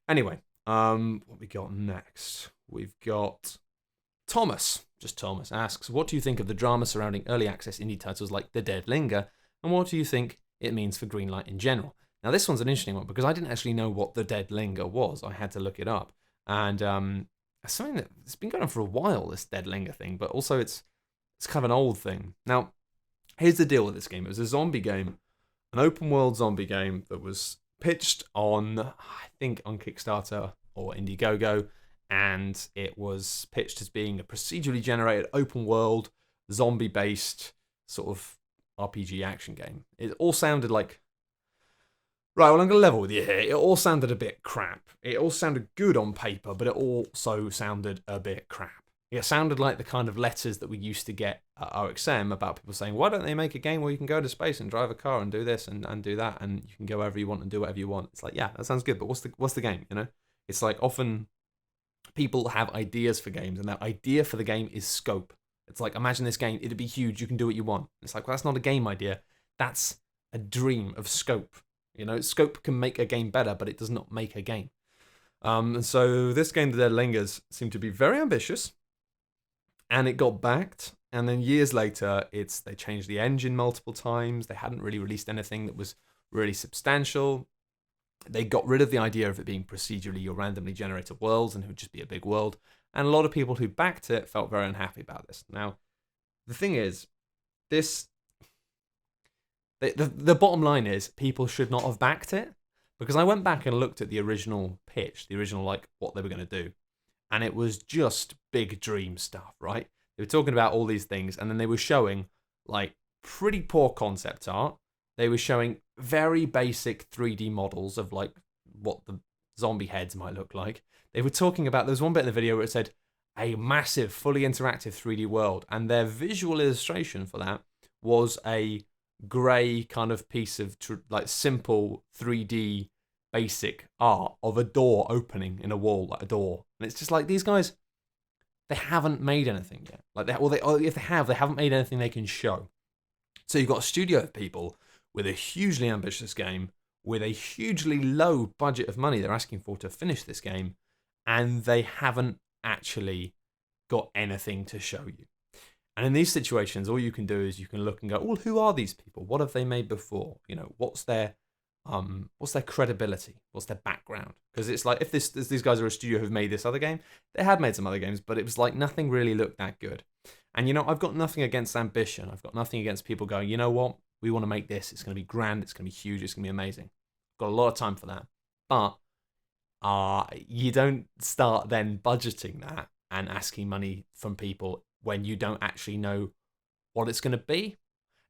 Anyway, what we got next? We've got Thomas. Just Thomas asks, what do you think of the drama surrounding early access indie titles like The Dead Linger, and what do you think it means for Greenlight in general? Now, this one's an interesting one because I didn't actually know what The Dead Linger was. I had to look it up. And it's something that's been going on for a while, this Dead Linger thing, but also it's kind of an old thing. Now, here's the deal with this game. It was a zombie game, an open world zombie game that was pitched on, I think, on Kickstarter or Indiegogo, and it was pitched as being a procedurally generated open world zombie based sort of RPG action game. It all sounded like, right, well, I'm going to level with you here. It all sounded a bit crap. It all sounded good on paper, but it also sounded a bit crap. It sounded like the kind of letters that we used to get at OXM about people saying, why don't they make a game where you can go to space and drive a car and do this and do that, and you can go wherever you want and do whatever you want. It's like, yeah, that sounds good, but what's the game, you know? It's like often people have ideas for games, and that idea for the game is scope. It's like, imagine this game, it'd be huge, you can do what you want. It's like, well, that's not a game idea. That's a dream of scope. You know, scope can make a game better, but it does not make a game. And so this game, The Dead Lingers, seemed to be very ambitious, and it got backed. And then years later, they changed the engine multiple times. They hadn't really released anything that was really substantial. They got rid of the idea of it being procedurally or randomly generated worlds, and it would just be a big world. And a lot of people who backed it felt very unhappy about this. Now, the thing is, the bottom line is people should not have backed it, because I went back and looked at the original pitch, the original, like, what they were going to do. And it was just big dream stuff, right? They were talking about all these things, and then they were showing, like, pretty poor concept art. They were showing very basic 3D models of, like, what the zombie heads might look like. They were talking about, there was one bit in the video where it said, a massive, fully interactive 3D world, and their visual illustration for that was a grey kind of piece of, like, simple 3D basic art of a door opening in a wall, like a door. And it's just like, these guys, they haven't made anything yet. Like, if they haven't made anything they can show. So you've got a studio of people with a hugely ambitious game, with a hugely low budget of money they're asking for to finish this game, and they haven't actually got anything to show you. And in these situations, all you can do is you can look and go, well, who are these people? What have they made before? You know, what's their credibility? What's their background? Because it's like, if these guys are a studio who've made this other game, they had made some other games, but it was like nothing really looked that good. And, you know, I've got nothing against ambition. I've got nothing against people going, you know what? We want to make this. It's going to be grand. It's going to be huge. It's going to be amazing. I've got a lot of time for that. But you don't start then budgeting that and asking money from people when you don't actually know what it's going to be.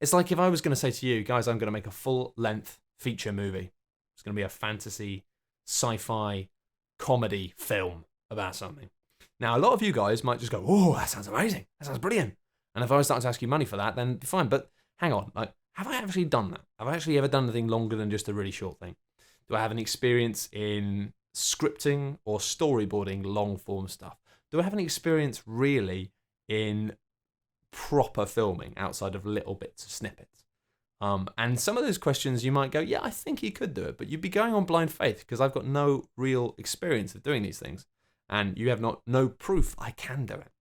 It's like if I was going to say to you, guys, I'm going to make a full-length feature movie. It's going to be a fantasy, sci-fi, comedy film about something. Now, a lot of you guys might just go, oh, that sounds amazing. That sounds brilliant. And if I was starting to ask you money for that, then fine. But hang on, like, have I actually done that? Have I actually ever done anything longer than just a really short thing? Do I have an experience in scripting or storyboarding long-form stuff? Do I have any experience really in proper filming outside of little bits of snippets? And some of those questions you might go, yeah, I think you could do it, but you'd be going on blind faith because I've got no real experience of doing these things, and you have no proof I can do it.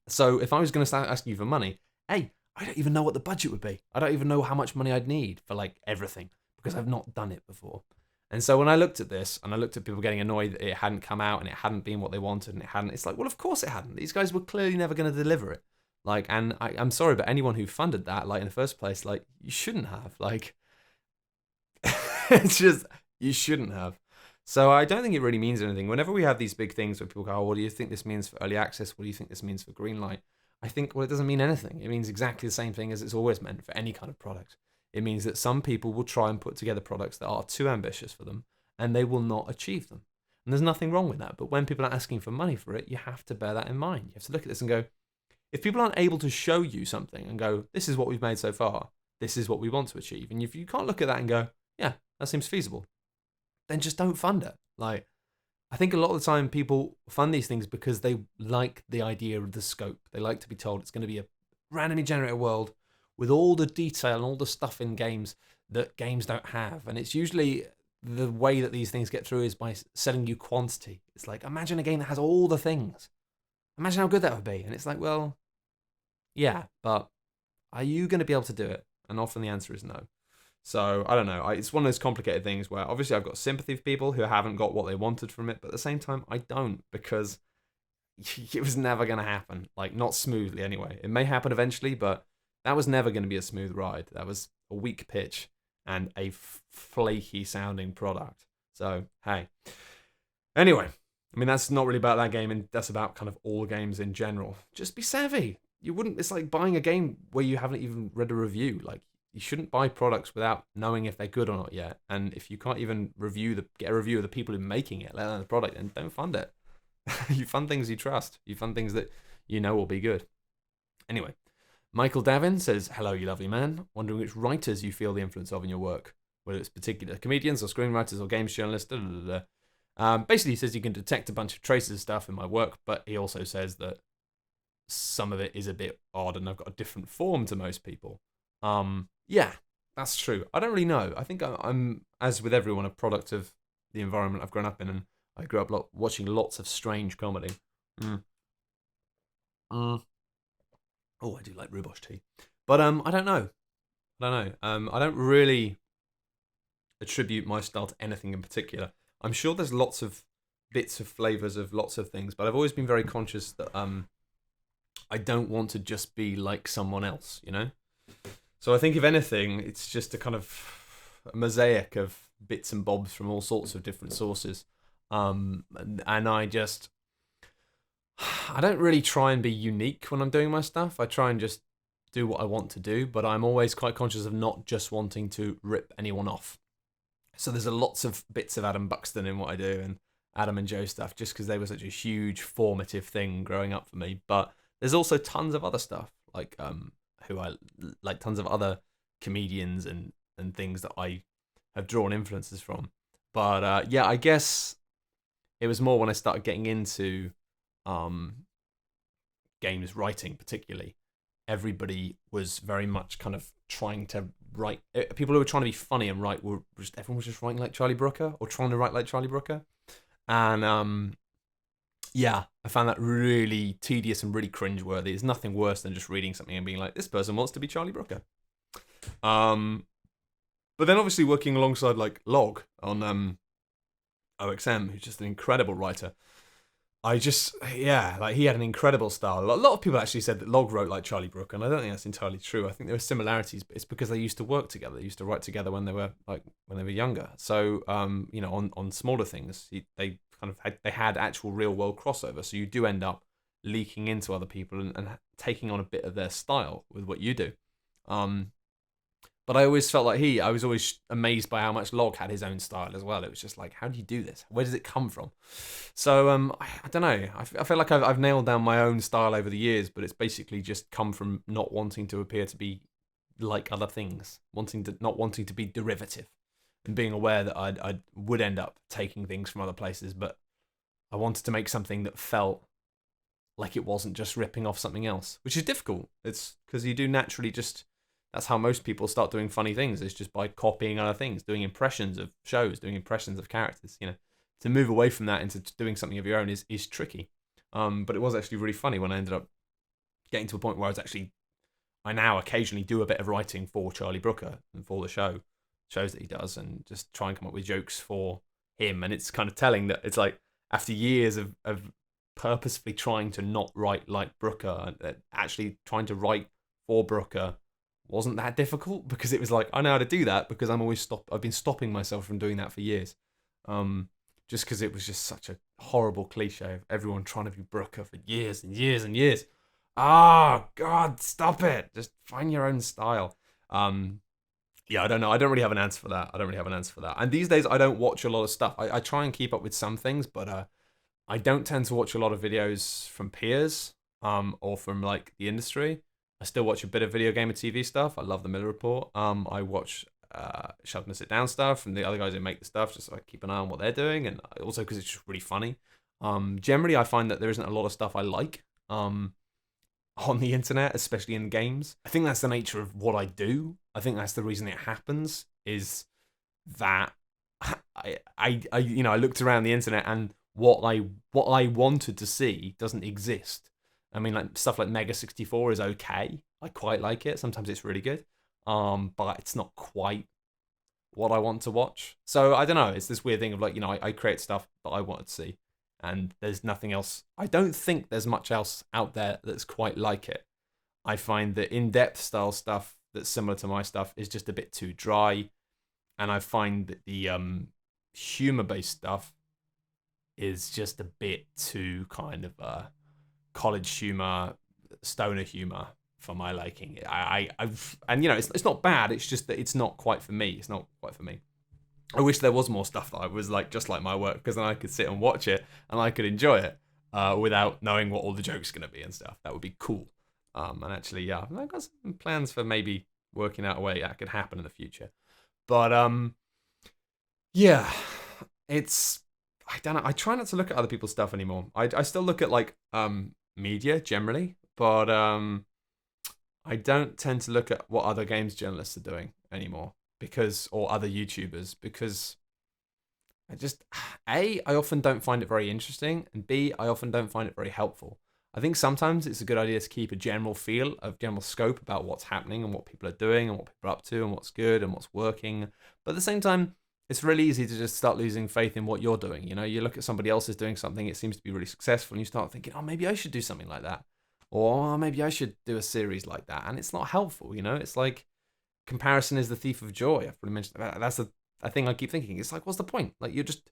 So if I was going to start asking you for money, hey, I don't even know what the budget would be. I don't even know how much money I'd need for, like, everything, because I've not done it before. And so when I looked at this, and I looked at people getting annoyed that it hadn't come out and it hadn't been what they wanted and it hadn't, it's like, well, of course it hadn't. These guys were clearly never going to deliver it. Like, and I'm sorry, but anyone who funded that, like, in the first place, like, you shouldn't have. Like, it's just, you shouldn't have. So I don't think it really means anything. Whenever we have these big things where people go, oh, what do you think this means for early access? What do you think this means for Greenlight? I think, well, it doesn't mean anything. It means exactly the same thing as it's always meant for any kind of product. It means that some people will try and put together products that are too ambitious for them, and they will not achieve them. And there's nothing wrong with that. But when people are asking for money for it, you have to bear that in mind. You have to look at this and go, if people aren't able to show you something and go, this is what we've made so far, this is what we want to achieve, and if you can't look at that and go, yeah, that seems feasible, then just don't fund it. Like, I think a lot of the time people fund these things because they like the idea of the scope. They like to be told it's going to be a randomly generated world with all the detail and all the stuff in games that games don't have. And it's usually the way that these things get through is by selling you quantity. It's like, imagine a game that has all the things. Imagine how good that would be. And it's like, well, yeah, but are you going to be able to do it? And often the answer is no. So, I don't know. It's one of those complicated things where obviously I've got sympathy for people who haven't got what they wanted from it, but at the same time, I don't, because it was never going to happen. Like, not smoothly anyway. It may happen eventually, but that was never going to be a smooth ride. That was a weak pitch and a flaky sounding product. So, hey. Anyway, I mean, that's not really about that game, and that's about kind of all games in general. Just be savvy. It's like buying a game where you haven't even read a review. Like, you shouldn't buy products without knowing if they're good or not yet. And if you can't even get a review of the people who are making it, let alone the product, then don't fund it. You fund things you trust. You fund things that you know will be good. Anyway, Michael Davin says, hello, you lovely man. Wondering which writers you feel the influence of in your work, whether it's particular comedians or screenwriters or games journalists. Basically, he says you can detect a bunch of traces of stuff in my work, but he also says that some of it is a bit odd and I've got a different form to most people. Yeah, that's true. I don't really know. I think I'm, as with everyone, a product of the environment I've grown up in, and I grew up watching lots of strange comedy. Oh, I do like rhubarb tea. But I don't know. I don't really attribute my style to anything in particular. I'm sure there's lots of bits of flavors of lots of things, but I've always been very conscious that I don't want to just be like someone else, you know? So I think if anything, it's just a kind of mosaic of bits and bobs from all sorts of different sources. And I don't really try and be unique when I'm doing my stuff. I try and just do what I want to do, but I'm always quite conscious of not just wanting to rip anyone off. So there's lots of bits of Adam Buxton in what I do, and Adam and Joe stuff, just because they were such a huge formative thing growing up for me. But there's also tons of other stuff, like who I like, tons of other comedians and things that I have drawn influences from. But yeah, I guess it was more when I started getting into games writing, particularly. Everybody was very much kind of trying to write. People who were trying to be funny and write everyone was just writing like Charlie Brooker or trying to write like Charlie Brooker, and yeah, I found that really tedious and really cringeworthy. There's nothing worse than just reading something and being like, this person wants to be Charlie Brooker. But then obviously working alongside like Log on OXM, who's just an incredible writer. He had an incredible style. A lot of people actually said that Log wrote like Charlie Brooker, and I don't think that's entirely true. I think there were similarities, but it's because they used to work together. They used to write together when they were younger. So on smaller things, they had actual real world crossover. So you do end up leaking into other people and taking on a bit of their style with what you do. But I always felt like I was always amazed by how much Log had his own style as well. It was just like, how do you do this? Where does it come from? So I don't know. I feel like I've nailed down my own style over the years, but it's basically just come from not wanting to appear to be like other things, not wanting to be derivative, and being aware that I would end up taking things from other places, but I wanted to make something that felt like it wasn't just ripping off something else, which is difficult. It's because you do naturally just. That's how most people start doing funny things. It's just by copying other things, doing impressions of shows, doing impressions of characters. You know, to move away from that into doing something of your own is tricky. But it was actually really funny when I ended up getting to a point where I now occasionally do a bit of writing for Charlie Brooker and for the shows that he does, and just try and come up with jokes for him. And it's kind of telling that it's like after years of purposefully trying to not write like Brooker, actually trying to write for Brooker wasn't that difficult, because it was like, I know how to do that because I've been stopping myself from doing that for years. just because it was just such a horrible cliche of everyone trying to be Brooker for years and years and years. Oh, God, stop it. Just find your own style. Yeah, I don't know. I don't really have an answer for that. And these days, I don't watch a lot of stuff. I try and keep up with some things, but I don't tend to watch a lot of videos from peers or from like the industry. I still watch a bit of video game and TV stuff. I love the Miller Report. I watch Shut Up and Sit Down stuff from the other guys who make the stuff, just so I keep an eye on what they're doing, and also because it's just really funny. Generally, I find that there isn't a lot of stuff I like on the internet, especially in games. I think that's the nature of what I do. I think that's the reason it happens, is that I looked around the internet and what I wanted to see doesn't exist. I mean, like stuff like Mega 64 is okay. I quite like it. Sometimes it's really good. But it's not quite what I want to watch. So I don't know. It's this weird thing of like, I create stuff that I want to see, and there's nothing else. I don't think there's much else out there that's quite like it. I find the in-depth style stuff that's similar to my stuff is just a bit too dry, and I find that the humor-based stuff is just a bit too kind of college humor, stoner humor for my liking. It's not bad. It's just that it's not quite for me. I wish there was more stuff that I was like just like my work, because then I could sit and watch it and I could enjoy it without knowing what all the jokes are going to be and stuff. That would be cool. And actually, yeah, I've got some plans for maybe working out a way that could happen in the future. But yeah, I don't know. I try not to look at other people's stuff anymore. I still look at like media generally, but I don't tend to look at what other games journalists are doing anymore, or other YouTubers, because I often don't find it very interesting, and B, I often don't find it very helpful. I think sometimes it's a good idea to keep a general scope about what's happening and what people are doing and what people are up to and what's good and what's working. But at the same time, it's really easy to just start losing faith in what you're doing. You look at somebody else is doing something, it seems to be really successful, and you start thinking, oh, maybe I should do something like that. Or oh, maybe I should do a series like that. And it's not helpful, It's like comparison is the thief of joy. I've probably mentioned that. That's a thing I keep thinking. It's like, what's the point? Like, you're just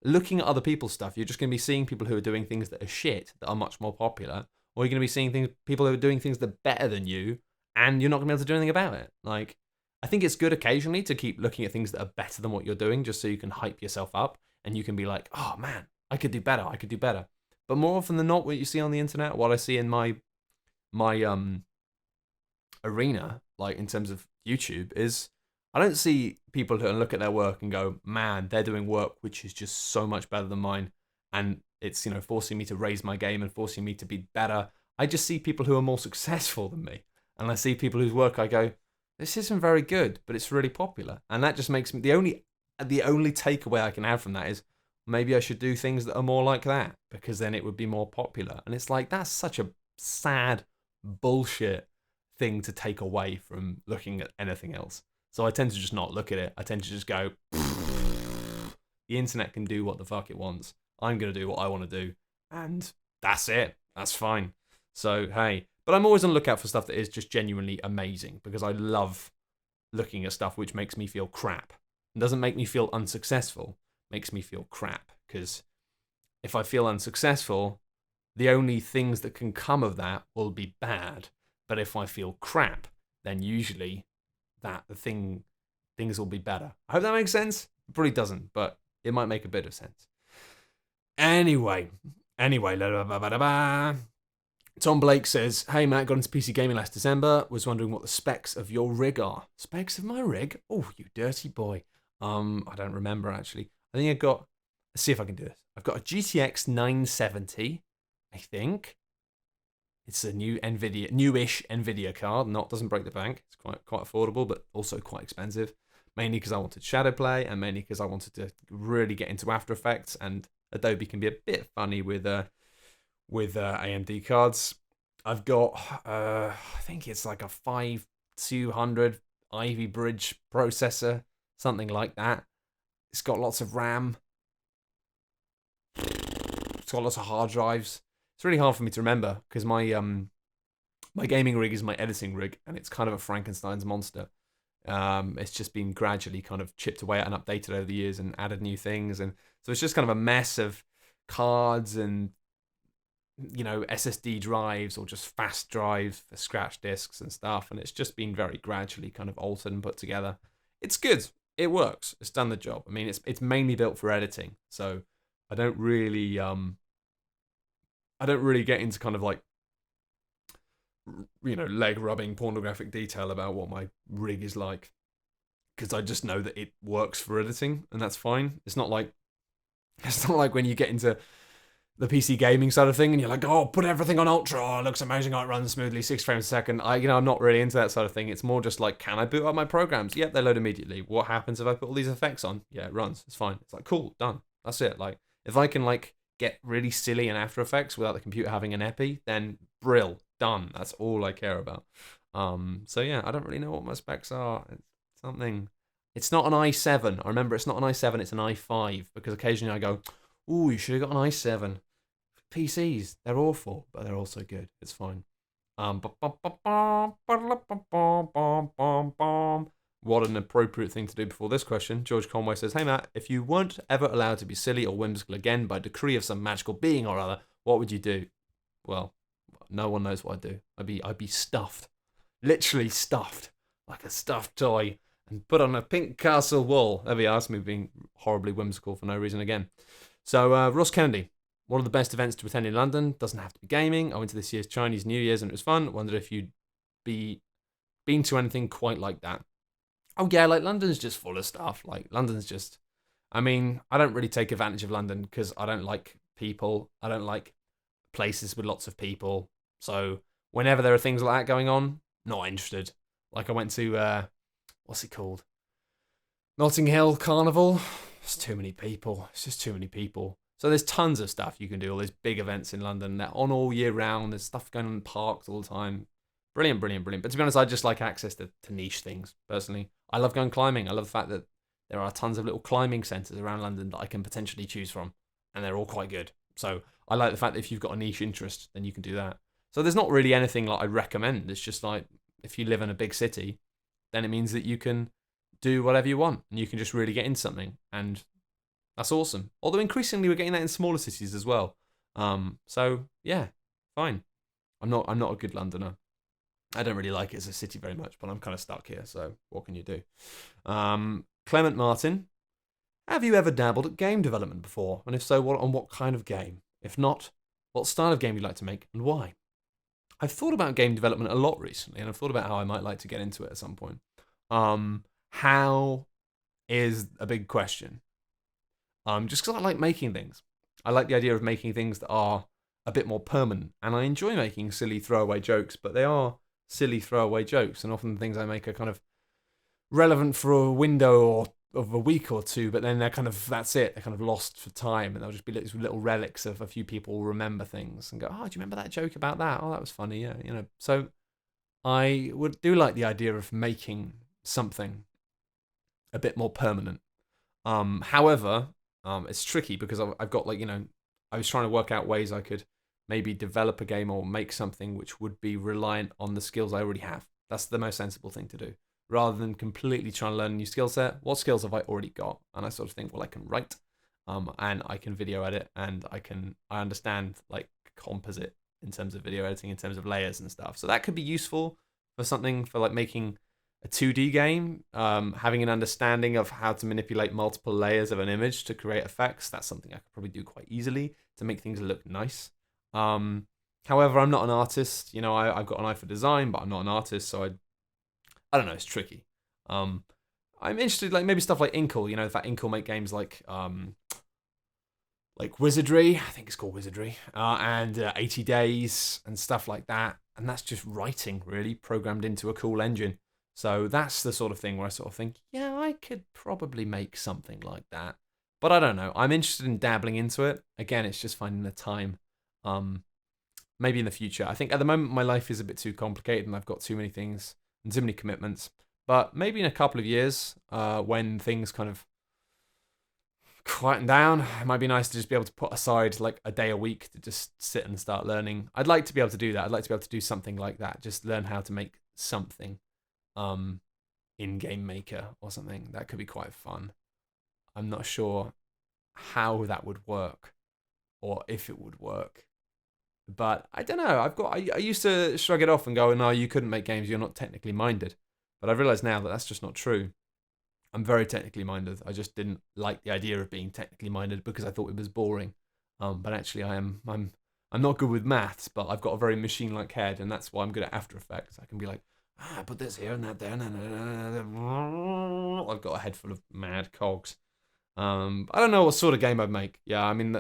looking at other people's stuff. You're just going to be seeing people who are doing things that are shit, that are much more popular. Or you're going to be seeing people who are doing things that are better than you, and you're not going to be able to do anything about it. Like, I think it's good occasionally to keep looking at things that are better than what you're doing, just so you can hype yourself up and you can be like, oh man, I could do better. But more often than not, what you see on the internet, what I see in my arena, like in terms of YouTube, is I don't see people who look at their work and go, man, they're doing work which is just so much better than mine, and it's forcing me to raise my game and forcing me to be better. I just see people who are more successful than me, and I see people whose work I go, this isn't very good, but it's really popular, and that just makes me the only takeaway I can have from that is maybe I should do things that are more like that, because then it would be more popular. And it's like, that's such a sad bullshit thing to take away from looking at anything else. So I tend to just not look at it. I tend to just go, the internet can do what the fuck it wants. I'm going to do what I want to do. And that's it. That's fine. So, hey. But I'm always on the lookout for stuff that is just genuinely amazing, because I love looking at stuff which makes me feel crap. It doesn't make me feel unsuccessful. It makes me feel crap. Because if I feel unsuccessful, the only things that can come of that will be bad. But if I feel crap, then usually things will be better. I hope that makes sense. It probably doesn't, but it might make a bit of sense. Anyway, Tom Blake says, hey Matt, got into PC gaming last December, was wondering what the specs of your rig are. Specs of my rig? Oh, you dirty boy. I don't remember actually. I think let's see if I can do this. I've got a GTX 970, I think. It's a newish Nvidia card. Doesn't break the bank. It's quite affordable, but also quite expensive. Mainly because I wanted Shadowplay, and mainly because I wanted to really get into After Effects, and Adobe can be a bit funny with AMD cards. I've got I think it's like a 5200 Ivy Bridge processor, something like that. It's got lots of RAM. It's got lots of hard drives. It's really hard for me to remember because my gaming rig is my editing rig, and it's kind of a Frankenstein's monster. It's just been gradually kind of chipped away at and updated over the years and added new things. And so it's just kind of a mess of cards and, SSD drives or just fast drives for scratch discs and stuff. And it's just been very gradually kind of altered and put together. It's good. It works. It's done the job. I mean, it's mainly built for editing. So I don't really get into kind of like, leg rubbing pornographic detail about what my rig is like, because I just know that it works for editing and that's fine. It's not like when you get into the PC gaming side of thing and you're like, oh, put everything on ultra, oh, it looks amazing, oh, it runs smoothly, 6 frames a second. I'm not really into that side of thing. It's more just like, can I boot up my programs? Yep, they load immediately. What happens if I put all these effects on? Yeah, it runs. It's fine. It's like, cool, done. That's it. Like, if I can like get really silly in After Effects without the computer having an epi, then brill, done. That's all I care about. So yeah, I don't really know what my specs are. It's something. It's not an i7. I remember it's not an i7. It's an i5, because occasionally I go, ooh, you should have got an i7. PCs, they're awful, but they're also good. It's fine. What an appropriate thing to do before this question. George Conway says, hey Matt, if you weren't ever allowed to be silly or whimsical again by decree of some magical being or other, what would you do? Well, no one knows what I'd do. I'd be stuffed. Literally stuffed. Like a stuffed toy. And put on a pink castle wall. There we are. That's me being horribly whimsical for no reason again. So, Ross Kennedy. One of the best events to attend in London. Doesn't have to be gaming. I went to this year's Chinese New Year's and it was fun. Wondered if you'd been to anything quite like that. Oh yeah, like London's just full of stuff. Like London's just, I mean, I don't really take advantage of London because I don't like people. I don't like places with lots of people. So whenever there are things like that going on, not interested. Like I went to, what's it called? Notting Hill Carnival. It's too many people. It's just too many people. So there's tons of stuff you can do. All these big events in London. They're on all year round. There's stuff going on in parks all the time. Brilliant, brilliant, brilliant. But to be honest, I just like access to niche things, personally. I love going climbing. I love the fact that there are tons of little climbing centres around London that I can potentially choose from. And they're all quite good. So I like the fact that if you've got a niche interest, then you can do that. So there's not really anything like I'd recommend. It's just like, if you live in a big city, then it means that you can do whatever you want. And you can just really get into something. And that's awesome. Although increasingly we're getting that in smaller cities as well. So yeah, fine. I'm not a good Londoner. I don't really like it as a city very much, but I'm kind of stuck here. So what can you do? Clement Martin, have you ever dabbled at game development before? And if so, what kind of game? If not, what style of game you'd like to make and why? I've thought about game development a lot recently, and I've thought about how I might like to get into it at some point. How is a big question. Just because I like making things. I like the idea of making things that are a bit more permanent. And I enjoy making silly throwaway jokes, but they are silly throwaway jokes. And often the things I make are kind of relevant for a window of a week or two, but then that's it. They're kind of lost for time. And they'll just be little relics of a few people will remember things and go, oh, do you remember that joke about that? Oh, that was funny. Yeah, So I do like the idea of making something a bit more permanent. However, it's tricky because I've got I was trying to work out ways I could maybe develop a game or make something which would be reliant on the skills I already have. That's the most sensible thing to do. Rather than completely trying to learn a new skill set, what skills have I already got? And I sort of think, well, I can write, and I can video edit, and I understand like composite in terms of video editing, in terms of layers and stuff. So that could be useful for something for like making a 2D game, having an understanding of how to manipulate multiple layers of an image to create effects. That's something I could probably do quite easily to make things look nice. However, I'm not an artist. I've got an eye for design, but I'm not an artist, so I don't know. It's tricky. I'm interested, like maybe stuff like Inkle. The fact Inkle make games like Wizardry. I think it's called Wizardry, and 80 Days and stuff like that. And that's just writing, really, programmed into a cool engine. So that's the sort of thing where I sort of think, yeah, I could probably make something like that. But I don't know. I'm interested in dabbling into it. Again, it's just finding the time. Maybe in the future. I think at the moment my life is a bit too complicated and I've got too many things and too many commitments. But maybe in a couple of years, when things kind of quieten down, it might be nice to just be able to put aside like a day a week to just sit and start learning. I'd like to be able to do that. I'd like to be able to do something like that. Just learn how to make something. in-game maker or something. That could be quite fun. I'm not sure how that would work or if it would work. But I don't know. I used to shrug it off and go, no, you couldn't make games. You're not technically minded. But I've realized now that that's just not true. I'm very technically minded. I just didn't like the idea of being technically minded because I thought it was boring. But actually, I'm not good with maths, but I've got a very machine-like head, and that's why I'm good at After Effects. I can be like, put this here and that there. I've got a head full of mad cogs. I don't know what sort of game I'd make. Yeah, I mean,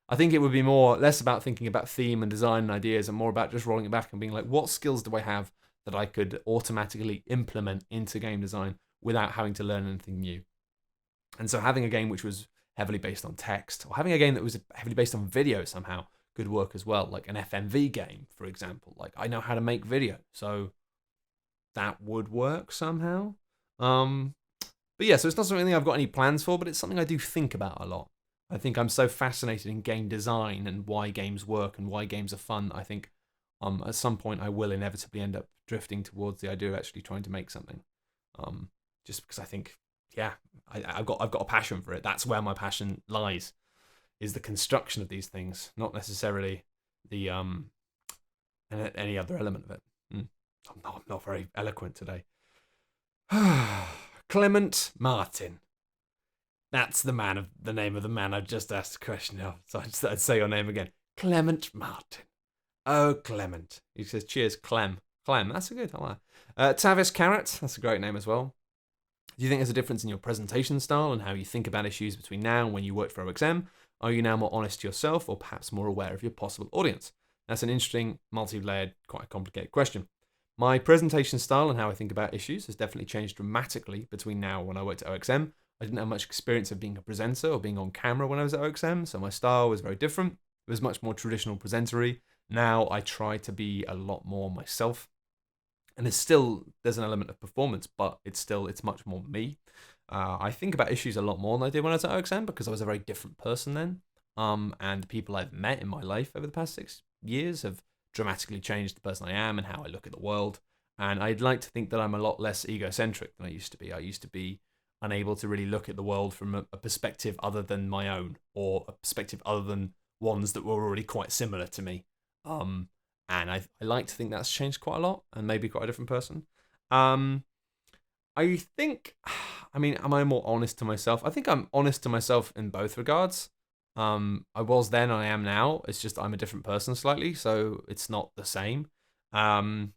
I think it would be less about thinking about theme and design and ideas and more about just rolling it back and being like, what skills do I have that I could automatically implement into game design without having to learn anything new? And so having a game which was heavily based on text, or having a game that was heavily based on video somehow could work as well, like an FMV game, for example. Like, I know how to make video, so that would work somehow. But yeah, so it's not something I've got any plans for, but it's something I do think about a lot. I think I'm so fascinated in game design and why games work and why games are fun. I think at some point I will inevitably end up drifting towards the idea of actually trying to make something. Just because I think, yeah, I've got a passion for it. That's where my passion lies, is the construction of these things, not necessarily the any other element of it. I'm not very eloquent today. Clement Martin. That's the name of the man I just asked a question of. So I'd say your name again. Clement Martin. Oh, Clement. He says, cheers, Clem. Clem, that's a good one. Tavis Carrot, that's a great name as well. Do you think there's a difference in your presentation style and how you think about issues between now and when you worked for OXM? Are you now more honest to yourself or perhaps more aware of your possible audience? That's an interesting, multi-layered, quite a complicated question. My presentation style and how I think about issues has definitely changed dramatically between now and when I worked at OXM. I didn't have much experience of being a presenter or being on camera when I was at OXM, so my style was very different. It was much more traditional presentery. Now I try to be a lot more myself. And there's an element of performance, but it's much more me. I think about issues a lot more than I did when I was at OXM because I was a very different person then. And people I've met in my life over the past 6 years have dramatically changed the person I am and how I look at the world. And I'd like to think that I'm a lot less egocentric than I used to be. I used to be unable to really look at the world from a perspective other than my own, or a perspective other than ones that were already quite similar to me. And I like to think that's changed quite a lot and maybe quite a different person. I think, am I more honest to myself? I think I'm honest to myself in both regards. I was then, I am now. It's just I'm a different person slightly, so it's not the same. And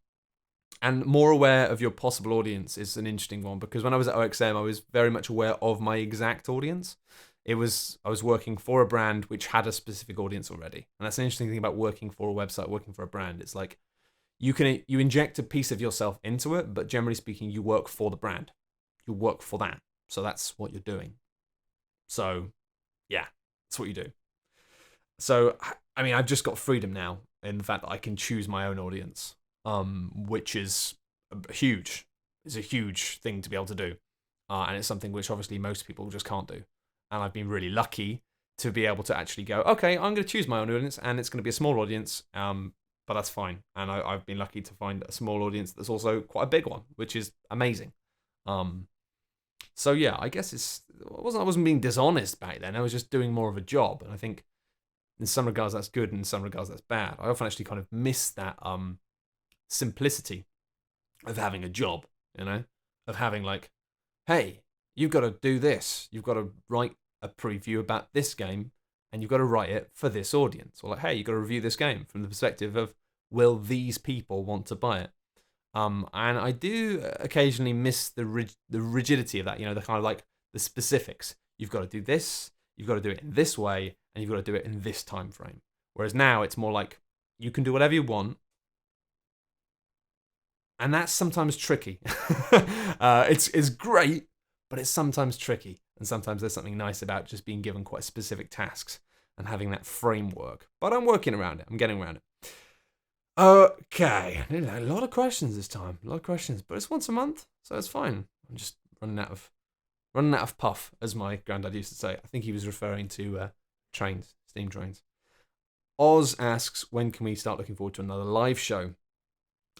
more aware of your possible audience is an interesting one, because when I was at OXM, I was very much aware of my exact audience. I was working for a brand which had a specific audience already. And that's an interesting thing about working for a website, working for a brand. It's like you inject a piece of yourself into it, but generally speaking, you work for the brand. You work for that. So that's what you're doing. So yeah, that's what you do. So, I've just got freedom now in the fact that I can choose my own audience, which is huge. It's a huge thing to be able to do. And it's something which obviously most people just can't do. And I've been really lucky to be able to actually go, okay, I'm going to choose my own audience, and it's going to be a small audience, but that's fine. And I've been lucky to find a small audience that's also quite a big one, which is amazing. So yeah, I guess I wasn't being dishonest back then. I was just doing more of a job, and I think in some regards that's good, and in some regards that's bad. I often actually kind of miss that simplicity of having a job, of having like, hey, you've got to do this. You've got to write a preview about this game, and you've got to write it for this audience. Or like, hey, you've got to review this game from the perspective of, will these people want to buy it? And I do occasionally miss the rigidity of that, the kind of like the specifics. You've got to do this, you've got to do it in this way, and you've got to do it in this time frame. Whereas now it's more like, you can do whatever you want, and that's sometimes tricky. It's great, but it's sometimes tricky. And sometimes there's something nice about just being given quite specific tasks and having that framework. But I'm working around it. I'm getting around it. Okay. A lot of questions this time. A lot of questions. But it's once a month, so it's fine. I'm just running out of puff, as my granddad used to say. I think he was referring to trains, steam trains. Oz asks, when can we start looking forward to another live show?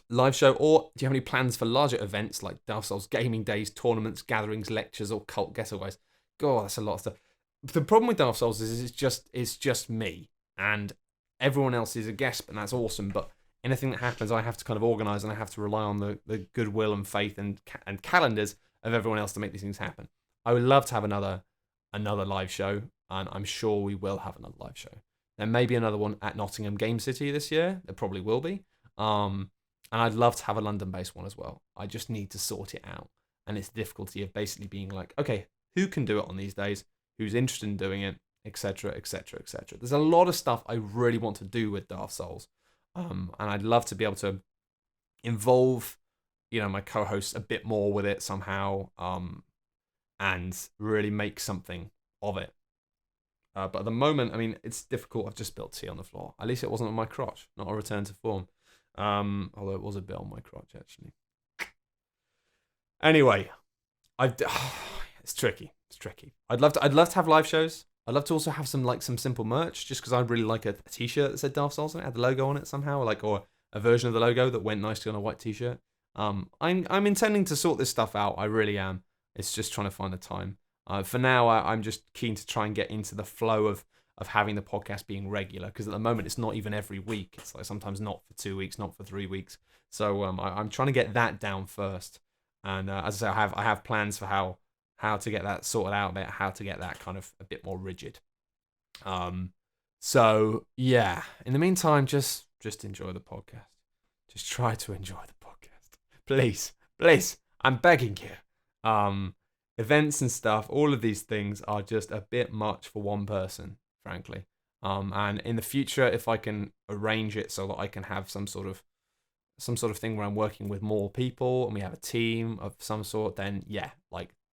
live show, or do you have any plans for larger events like Dark Souls gaming days, tournaments, gatherings, lectures, or cult getaways? God, that's a lot of stuff. The problem with Dark Souls is it's just me, and everyone else is a guest, and that's awesome. But anything that happens, I have to kind of organise, and I have to rely on the goodwill and faith and calendars of everyone else to make these things happen. I would love to have another live show, and I'm sure we will have another live show. There may be another one at Nottingham Game City this year. There probably will be. And I'd love to have a London-based one as well. I just need to sort it out. And it's the difficulty of basically being like, okay, who can do it on these days? Who's interested in doing it? Etc. Etc. Etc. There's a lot of stuff I really want to do with Dark Souls. And I'd love to be able to involve, my co-hosts a bit more with it somehow. And really make something of it. But at the moment, I mean, it's difficult. I've just built tea on the floor. At least it wasn't on my crotch, not a return to form. Although it was a bit on my crotch, actually. Anyway, it's tricky. It's tricky. I'd love to have live shows. I'd love to also have some simple merch, just because I really like a t-shirt that said Dark Souls and it had the logo on it somehow, or a version of the logo that went nicely on a white t-shirt. I'm intending to sort this stuff out. I really am. It's just trying to find the time. For now, I'm just keen to try and get into the flow of having the podcast being regular, because at the moment it's not even every week. It's like sometimes not for 2 weeks, not for 3 weeks. So I'm trying to get that down first. And as I say, I have plans for how to get that sorted out a bit, how to get that kind of a bit more rigid. So yeah, in the meantime, just enjoy the podcast. Just try to enjoy the podcast, please. I'm begging you. Events and stuff, all of these things are just a bit much for one person, frankly. And in the future, if I can arrange it so that I can have some sort of thing where I'm working with more people and we have a team of some sort, then yeah,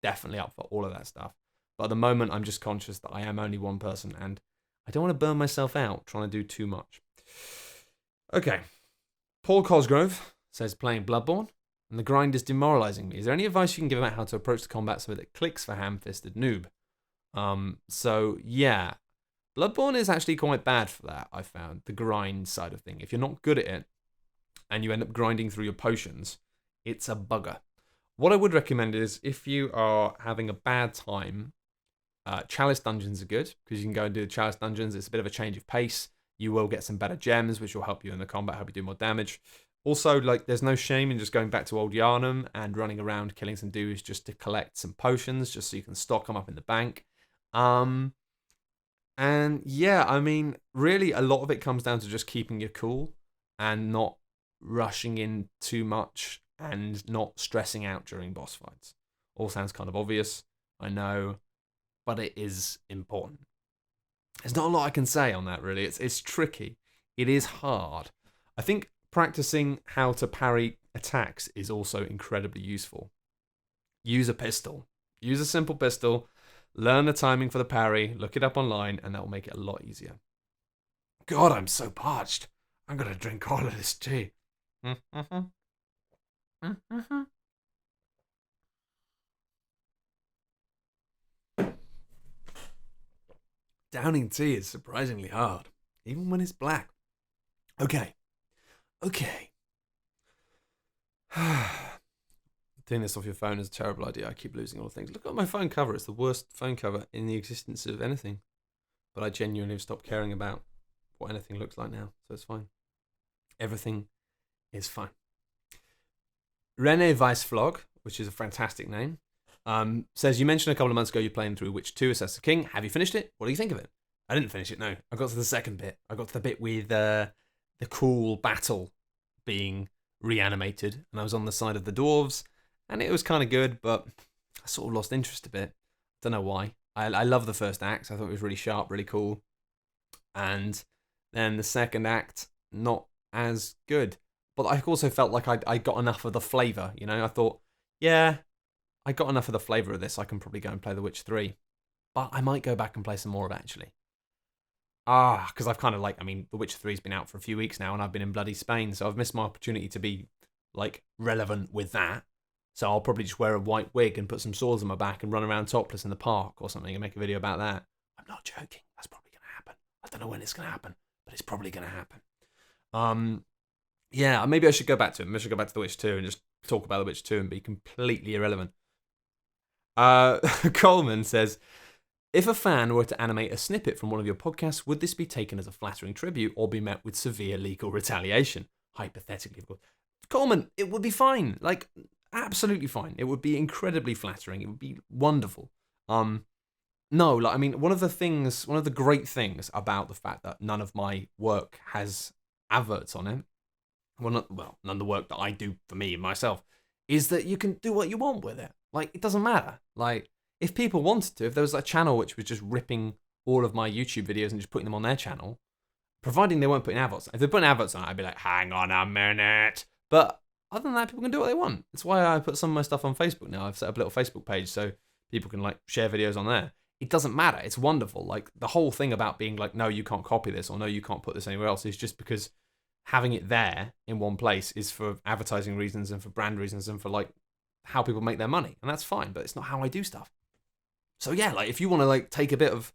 definitely up for all of that stuff. But at the moment, I'm just conscious that I am only one person and I don't want to burn myself out trying to do too much. Okay. Paul Cosgrove says, playing Bloodborne, and the grind is demoralizing me. Is there any advice you can give about how to approach the combat so that it clicks for ham-fisted noob? So yeah, Bloodborne is actually quite bad for that, I found, the grind side of thing. If you're not good at it and you end up grinding through your potions, it's a bugger. What I would recommend is, if you are having a bad time, Chalice dungeons are good, because you can go and do the Chalice dungeons. It's a bit of a change of pace. You will get some better gems, which will help you in the combat, help you do more damage. Also, there's no shame in just going back to Old Yarnum and running around killing some dudes just to collect some potions, just so you can stock them up in the bank. And yeah, I mean, really, a lot of it comes down to just keeping your cool and not rushing in too much and not stressing out during boss fights. All sounds kind of obvious, I know, but it is important. There's not a lot I can say on that, really. It's tricky. It is hard. I think practicing how to parry attacks is also incredibly useful. Use a pistol. Use a simple pistol. Learn the timing for the parry. Look it up online, and that will make it a lot easier. God, I'm so parched. I'm going to drink all of this tea. Downing tea is surprisingly hard, even when it's black. Okay. Doing this off your phone is a terrible idea. I keep losing all the things. Look at my phone cover. It's the worst phone cover in the existence of anything. But I genuinely have stopped caring about what anything looks like now, so it's fine. Everything is fine. Rene Weissflog, which is a fantastic name, says, you mentioned a couple of months ago you're playing through Witcher 2 Assassin's King. Have you finished it? What do you think of it? I didn't finish it, no. I got to the second bit. I got to the bit with the cool battle being reanimated, and I was on the side of the dwarves, and it was kind of good, but I sort of lost interest a bit. Don't know why. I love the first act. I thought it was really sharp, really cool. And then the second act, not as good. But I also felt like I got enough of the flavour, I thought, yeah, I got enough of the flavour of this. I can probably go and play The Witcher 3. But I might go back and play some more of it, actually. Because I've kind of The Witcher 3's been out for a few weeks now, and I've been in bloody Spain, so I've missed my opportunity to be, relevant with that. So I'll probably just wear a white wig and put some swords on my back and run around topless in the park or something and make a video about that. I'm not joking. That's probably going to happen. I don't know when it's going to happen, but it's probably going to happen. Yeah, maybe I should go back to it. Maybe I should go back to The Witcher 2 and just talk about The Witcher 2 and be completely irrelevant. Coleman says, if a fan were to animate a snippet from one of your podcasts, would this be taken as a flattering tribute or be met with severe legal retaliation? Hypothetically, of course. Coleman, it would be fine. Like, absolutely fine. It would be incredibly flattering. It would be wonderful. No, like, I mean, one of the great things about the fact that none of my work has adverts on it, none of the work that I do for me and myself, is that you can do what you want with it. Like, it doesn't matter. Like, if people wanted to, if there was a channel which was just ripping all of my YouTube videos and just putting them on their channel, providing they weren't putting adverts on. If they're putting adverts on it, I'd be like, hang on a minute. But other than that, people can do what they want. It's why I put some of my stuff on Facebook now. I've set up a little Facebook page so people can like share videos on there. It doesn't matter. It's wonderful. Like, the whole thing about being like, no, you can't copy this, or no, you can't put this anywhere else, is just because having it there in one place is for advertising reasons and for brand reasons and for like how people make their money. And that's fine, but it's not how I do stuff. So yeah, like, if you want to like take a bit of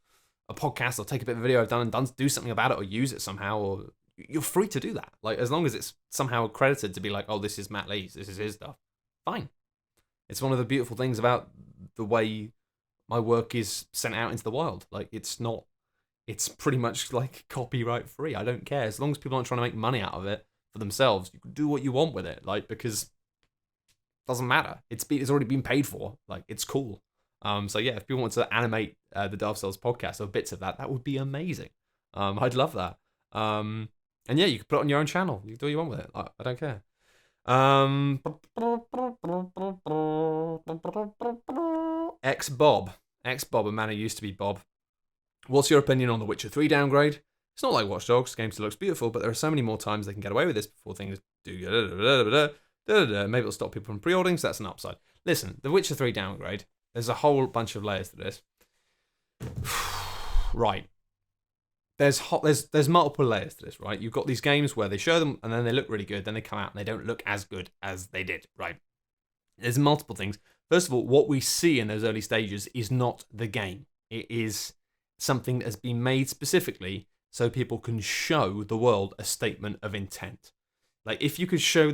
a podcast or take a bit of a video I've done, do something about it or use it somehow, or you're free to do that. Like, as long as it's somehow credited to be like, oh, this is Matt Lee's, this is his stuff, fine. It's one of the beautiful things about the way my work is sent out into the wild. Like, it's pretty much like copyright free. I don't care. As long as people aren't trying to make money out of it for themselves, you can do what you want with it. Like, because it doesn't matter. It's already been paid for. Like, it's cool. So yeah, if people want to animate the Dark Souls podcast or bits of that, that would be amazing. I'd love that. And yeah, you can put it on your own channel. You can do what you want with it. I don't care. X-Bob, a man who used to be Bob. What's your opinion on The Witcher 3 downgrade? It's not like Watch Dogs. The game still looks beautiful, but there are so many more times they can get away with this before things do. Maybe it'll stop people from pre-ordering, so that's an upside. Listen, The Witcher 3 downgrade, there's a whole bunch of layers to this. Right. There's multiple layers to this, right? You've got these games where they show them and then they look really good, then they come out and they don't look as good as they did, right? There's multiple things. First of all, what we see in those early stages is not the game. It is something that has been made specifically so people can show the world a statement of intent. Like, if you could show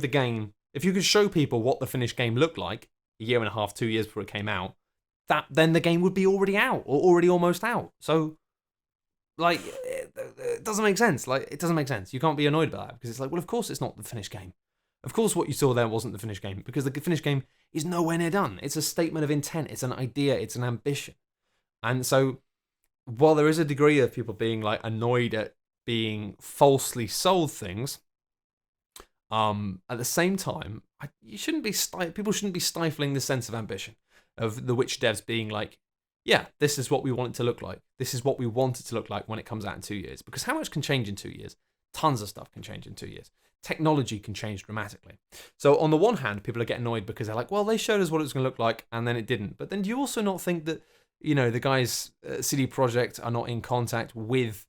people what the finished game looked like a year and a half, 2 years before it came out, then the game would be already out or already almost out. So, like, it doesn't make sense. Like, it doesn't make sense. You can't be annoyed about that because it's like, well, of course it's not the finished game. Of course what you saw there wasn't the finished game because the finished game is nowhere near done. It's a statement of intent. It's an idea. It's an ambition. And so, while there is a degree of people being like annoyed at being falsely sold things, at the same time, people shouldn't be stifling the sense of ambition of the Witcher devs being like, yeah, this is what we want it to look like. This is what we want it to look like when it comes out in 2 years. Because how much can change in 2 years? Tons of stuff can change in 2 years. Technology can change dramatically. So on the one hand, people are getting annoyed because they're like, well, they showed us what it was going to look like and then it didn't. But then do you also not think that, you know, the guys at CD Projekt are not in contact with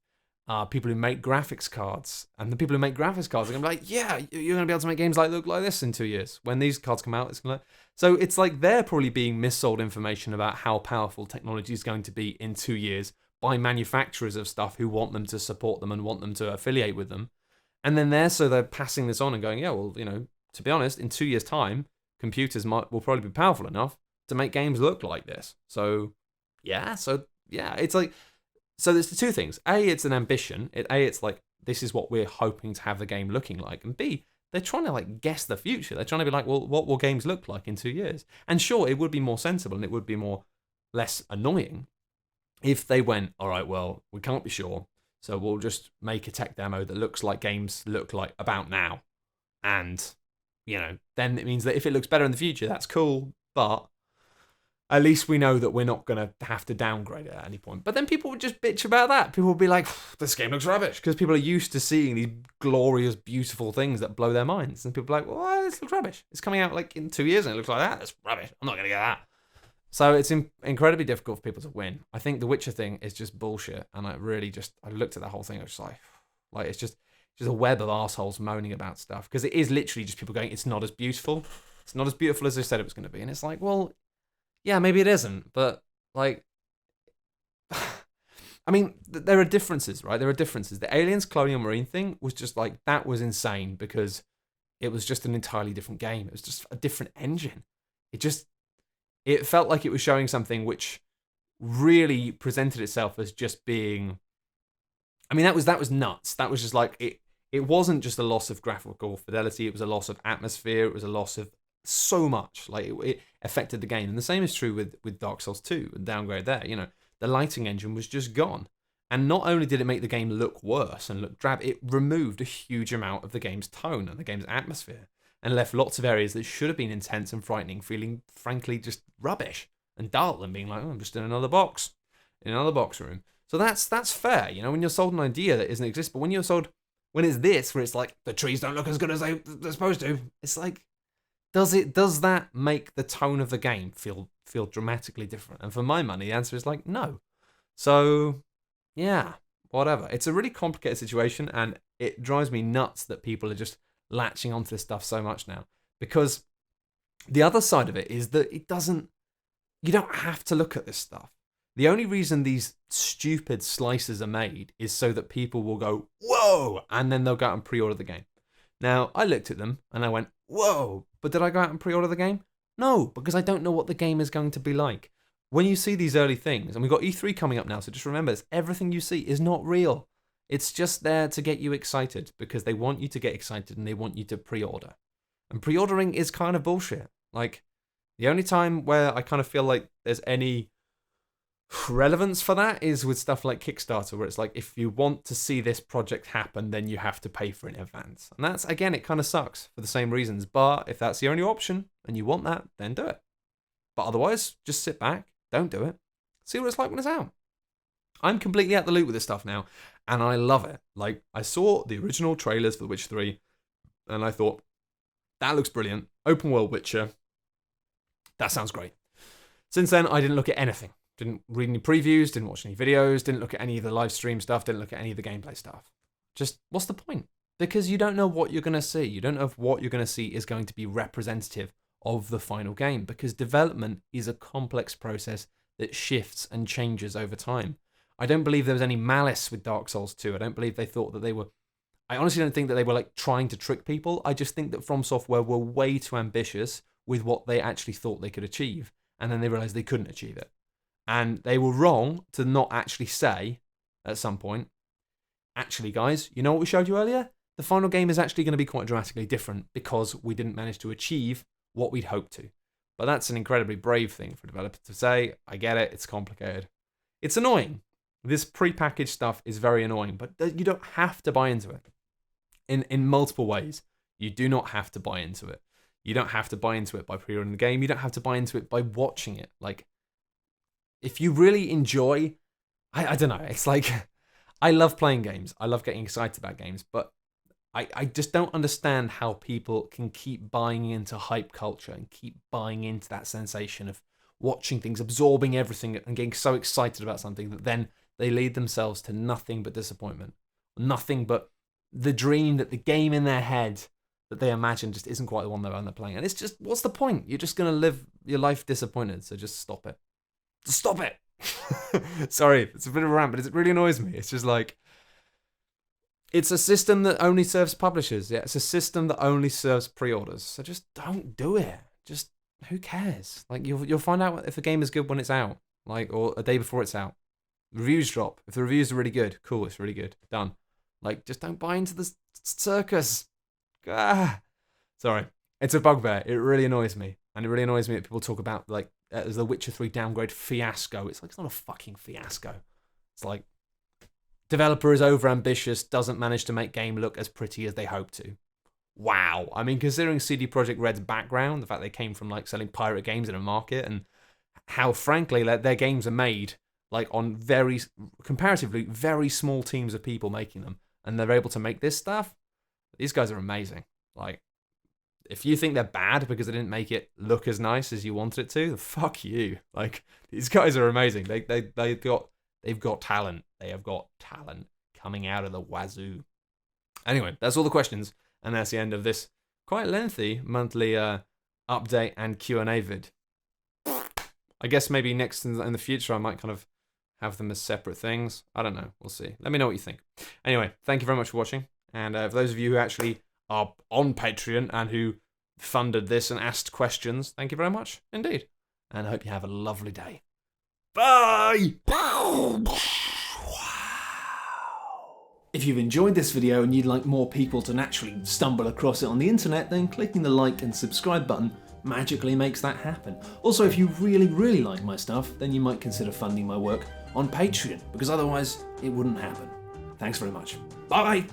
people who make graphics cards, and the people who make graphics cards are going to be like, yeah, you're going to be able to make games like look like this in 2 years. When these cards come out, it's going to... So it's like they're probably being missold information about how powerful technology is going to be in 2 years by manufacturers of stuff who want them to support them and want them to affiliate with them. And then they're passing this on and going, yeah, well, you know, to be honest, in 2 years' time, computers will probably be powerful enough to make games look like this. So it's like... So there's the two things. A, it's an ambition. It's like, this is what we're hoping to have the game looking like. And B, they're trying to like guess the future. They're trying to be like, well, what will games look like in 2 years? And sure, it would be more sensible and it would be less annoying if they went, all right, well, we can't be sure, so we'll just make a tech demo that looks like games look like about now. And, you know, then it means that if it looks better in the future, that's cool, but at least we know that we're not going to have to downgrade it at any point. But then people would just bitch about that. People would be like, this game looks rubbish, because people are used to seeing these glorious, beautiful things that blow their minds. And people are like, well, this looks rubbish. It's coming out like in 2 years and it looks like that. That's rubbish. I'm not going to get that. So it's incredibly difficult for people to win. I think the Witcher thing is just bullshit. And I looked at that whole thing. I was just like it's just a web of assholes moaning about stuff. Because it is literally just people going, it's not as beautiful. It's not as beautiful as they said it was going to be. And it's like, well, yeah, maybe it isn't, but, like, I mean, there are differences, right? There are differences. The aliens, Colonial Marine thing was just, like, that was insane because it was just an entirely different game. It was just a different engine. It felt like it was showing something which really presented itself as just being, I mean, that was nuts. That was just like, it wasn't just a loss of graphical fidelity, it was a loss of atmosphere, it was a loss of so much. Like, it affected the game. And the same is true with Dark Souls 2, the downgrade there. You know, the lighting engine was just gone. And not only did it make the game look worse and look drab, it removed a huge amount of the game's tone and the game's atmosphere, and left lots of areas that should have been intense and frightening feeling, frankly, just rubbish and dull, and being like, oh, I'm just in another box room. So that's fair, you know, when you're sold an idea that doesn't exist. But when it's this, where it's like, the trees don't look as good as they're supposed to, it's like, does that make the tone of the game feel dramatically different? And for my money, the answer is like, no. So yeah, whatever. It's a really complicated situation, and it drives me nuts that people are just latching onto this stuff so much now. Because the other side of it is that you don't have to look at this stuff. The only reason these stupid slices are made is so that people will go, whoa, and then they'll go out and pre-order the game. Now, I looked at them and I went, whoa, but did I go out and pre-order the game? No, because I don't know what the game is going to be like. When you see these early things, and we've got E3 coming up now, so just remember this, everything you see is not real. It's just there to get you excited, because they want you to get excited and they want you to pre-order. And pre-ordering is kind of bullshit. Like, the only time where I kind of feel like there's any relevance for that is with stuff like Kickstarter, where it's like, if you want to see this project happen, then you have to pay for it in advance. And that's, again, it kind of sucks for the same reasons. But if that's the only option and you want that, then do it. But otherwise, just sit back, don't do it, see what it's like when it's out. I'm completely out the loop with this stuff now, and I love it. Like, I saw the original trailers for The Witcher 3, and I thought, that looks brilliant. Open world Witcher. That sounds great. Since then, I didn't look at anything. Didn't read any previews, didn't watch any videos, didn't look at any of the live stream stuff, didn't look at any of the gameplay stuff. Just, what's the point? Because you don't know what you're going to see. You don't know if what you're going to see is going to be representative of the final game, because development is a complex process that shifts and changes over time. I don't believe there was any malice with Dark Souls 2. I don't believe they thought that they were... I honestly don't think that they were like trying to trick people. I just think that From Software were way too ambitious with what they actually thought they could achieve, and then they realized they couldn't achieve it. And they were wrong to not actually say at some point, actually, guys, you know what we showed you earlier? The final game is actually going to be quite dramatically different because we didn't manage to achieve what we'd hoped to. But that's an incredibly brave thing for a developer to say. I get it, it's complicated. It's annoying. This prepackaged stuff is very annoying, but you don't have to buy into it. In multiple ways, you do not have to buy into it. You don't have to buy into it by pre-ordering the game. You don't have to buy into it by watching it. Like, if you really enjoy, I don't know, it's like, I love playing games. I love getting excited about games, but I just don't understand how people can keep buying into hype culture and keep buying into that sensation of watching things, absorbing everything, and getting so excited about something that then they lead themselves to nothing but disappointment. Nothing but the dream that the game in their head that they imagine just isn't quite the one they're playing. And it's just, what's the point? You're just going to live your life disappointed, so just stop it. Just stop it! Sorry, it's a bit of a rant, but it really annoys me. It's just like, it's a system that only serves publishers. Yeah, it's a system that only serves pre-orders. So just don't do it. Just, who cares? Like, you'll find out if a game is good when it's out, like, or a day before it's out. Reviews drop. If the reviews are really good, cool, it's really good. Done. Like, just don't buy into the circus. Sorry, it's a bugbear. It really annoys me, and it really annoys me that people talk about like as the Witcher 3 downgrade fiasco. It's like, it's not a fucking fiasco. It's like, developer is overambitious, doesn't manage to make game look as pretty as they hope to. Wow. I mean, considering CD Projekt Red's background, the fact they came from like selling pirate games in a market, and how frankly their games are made like on comparatively very small teams of people making them, and they're able to make this stuff. These guys are amazing. Like, if you think they're bad because they didn't make it look as nice as you wanted it to, fuck you. Like, these guys are amazing. They've got talent. They have got talent coming out of the wazoo. Anyway, that's all the questions, and that's the end of this quite lengthy monthly update and Q&A vid. I guess maybe next in the future I might kind of have them as separate things. I don't know. We'll see. Let me know what you think. Anyway, thank you very much for watching. And for those of you who actually are on Patreon and who funded this and asked questions. Thank you very much indeed. And I hope you have a lovely day. Bye! If you've enjoyed this video and you'd like more people to naturally stumble across it on the internet, then clicking the like and subscribe button magically makes that happen. Also, if you really like my stuff, then you might consider funding my work on Patreon, because otherwise it wouldn't happen. Thanks very much. Bye!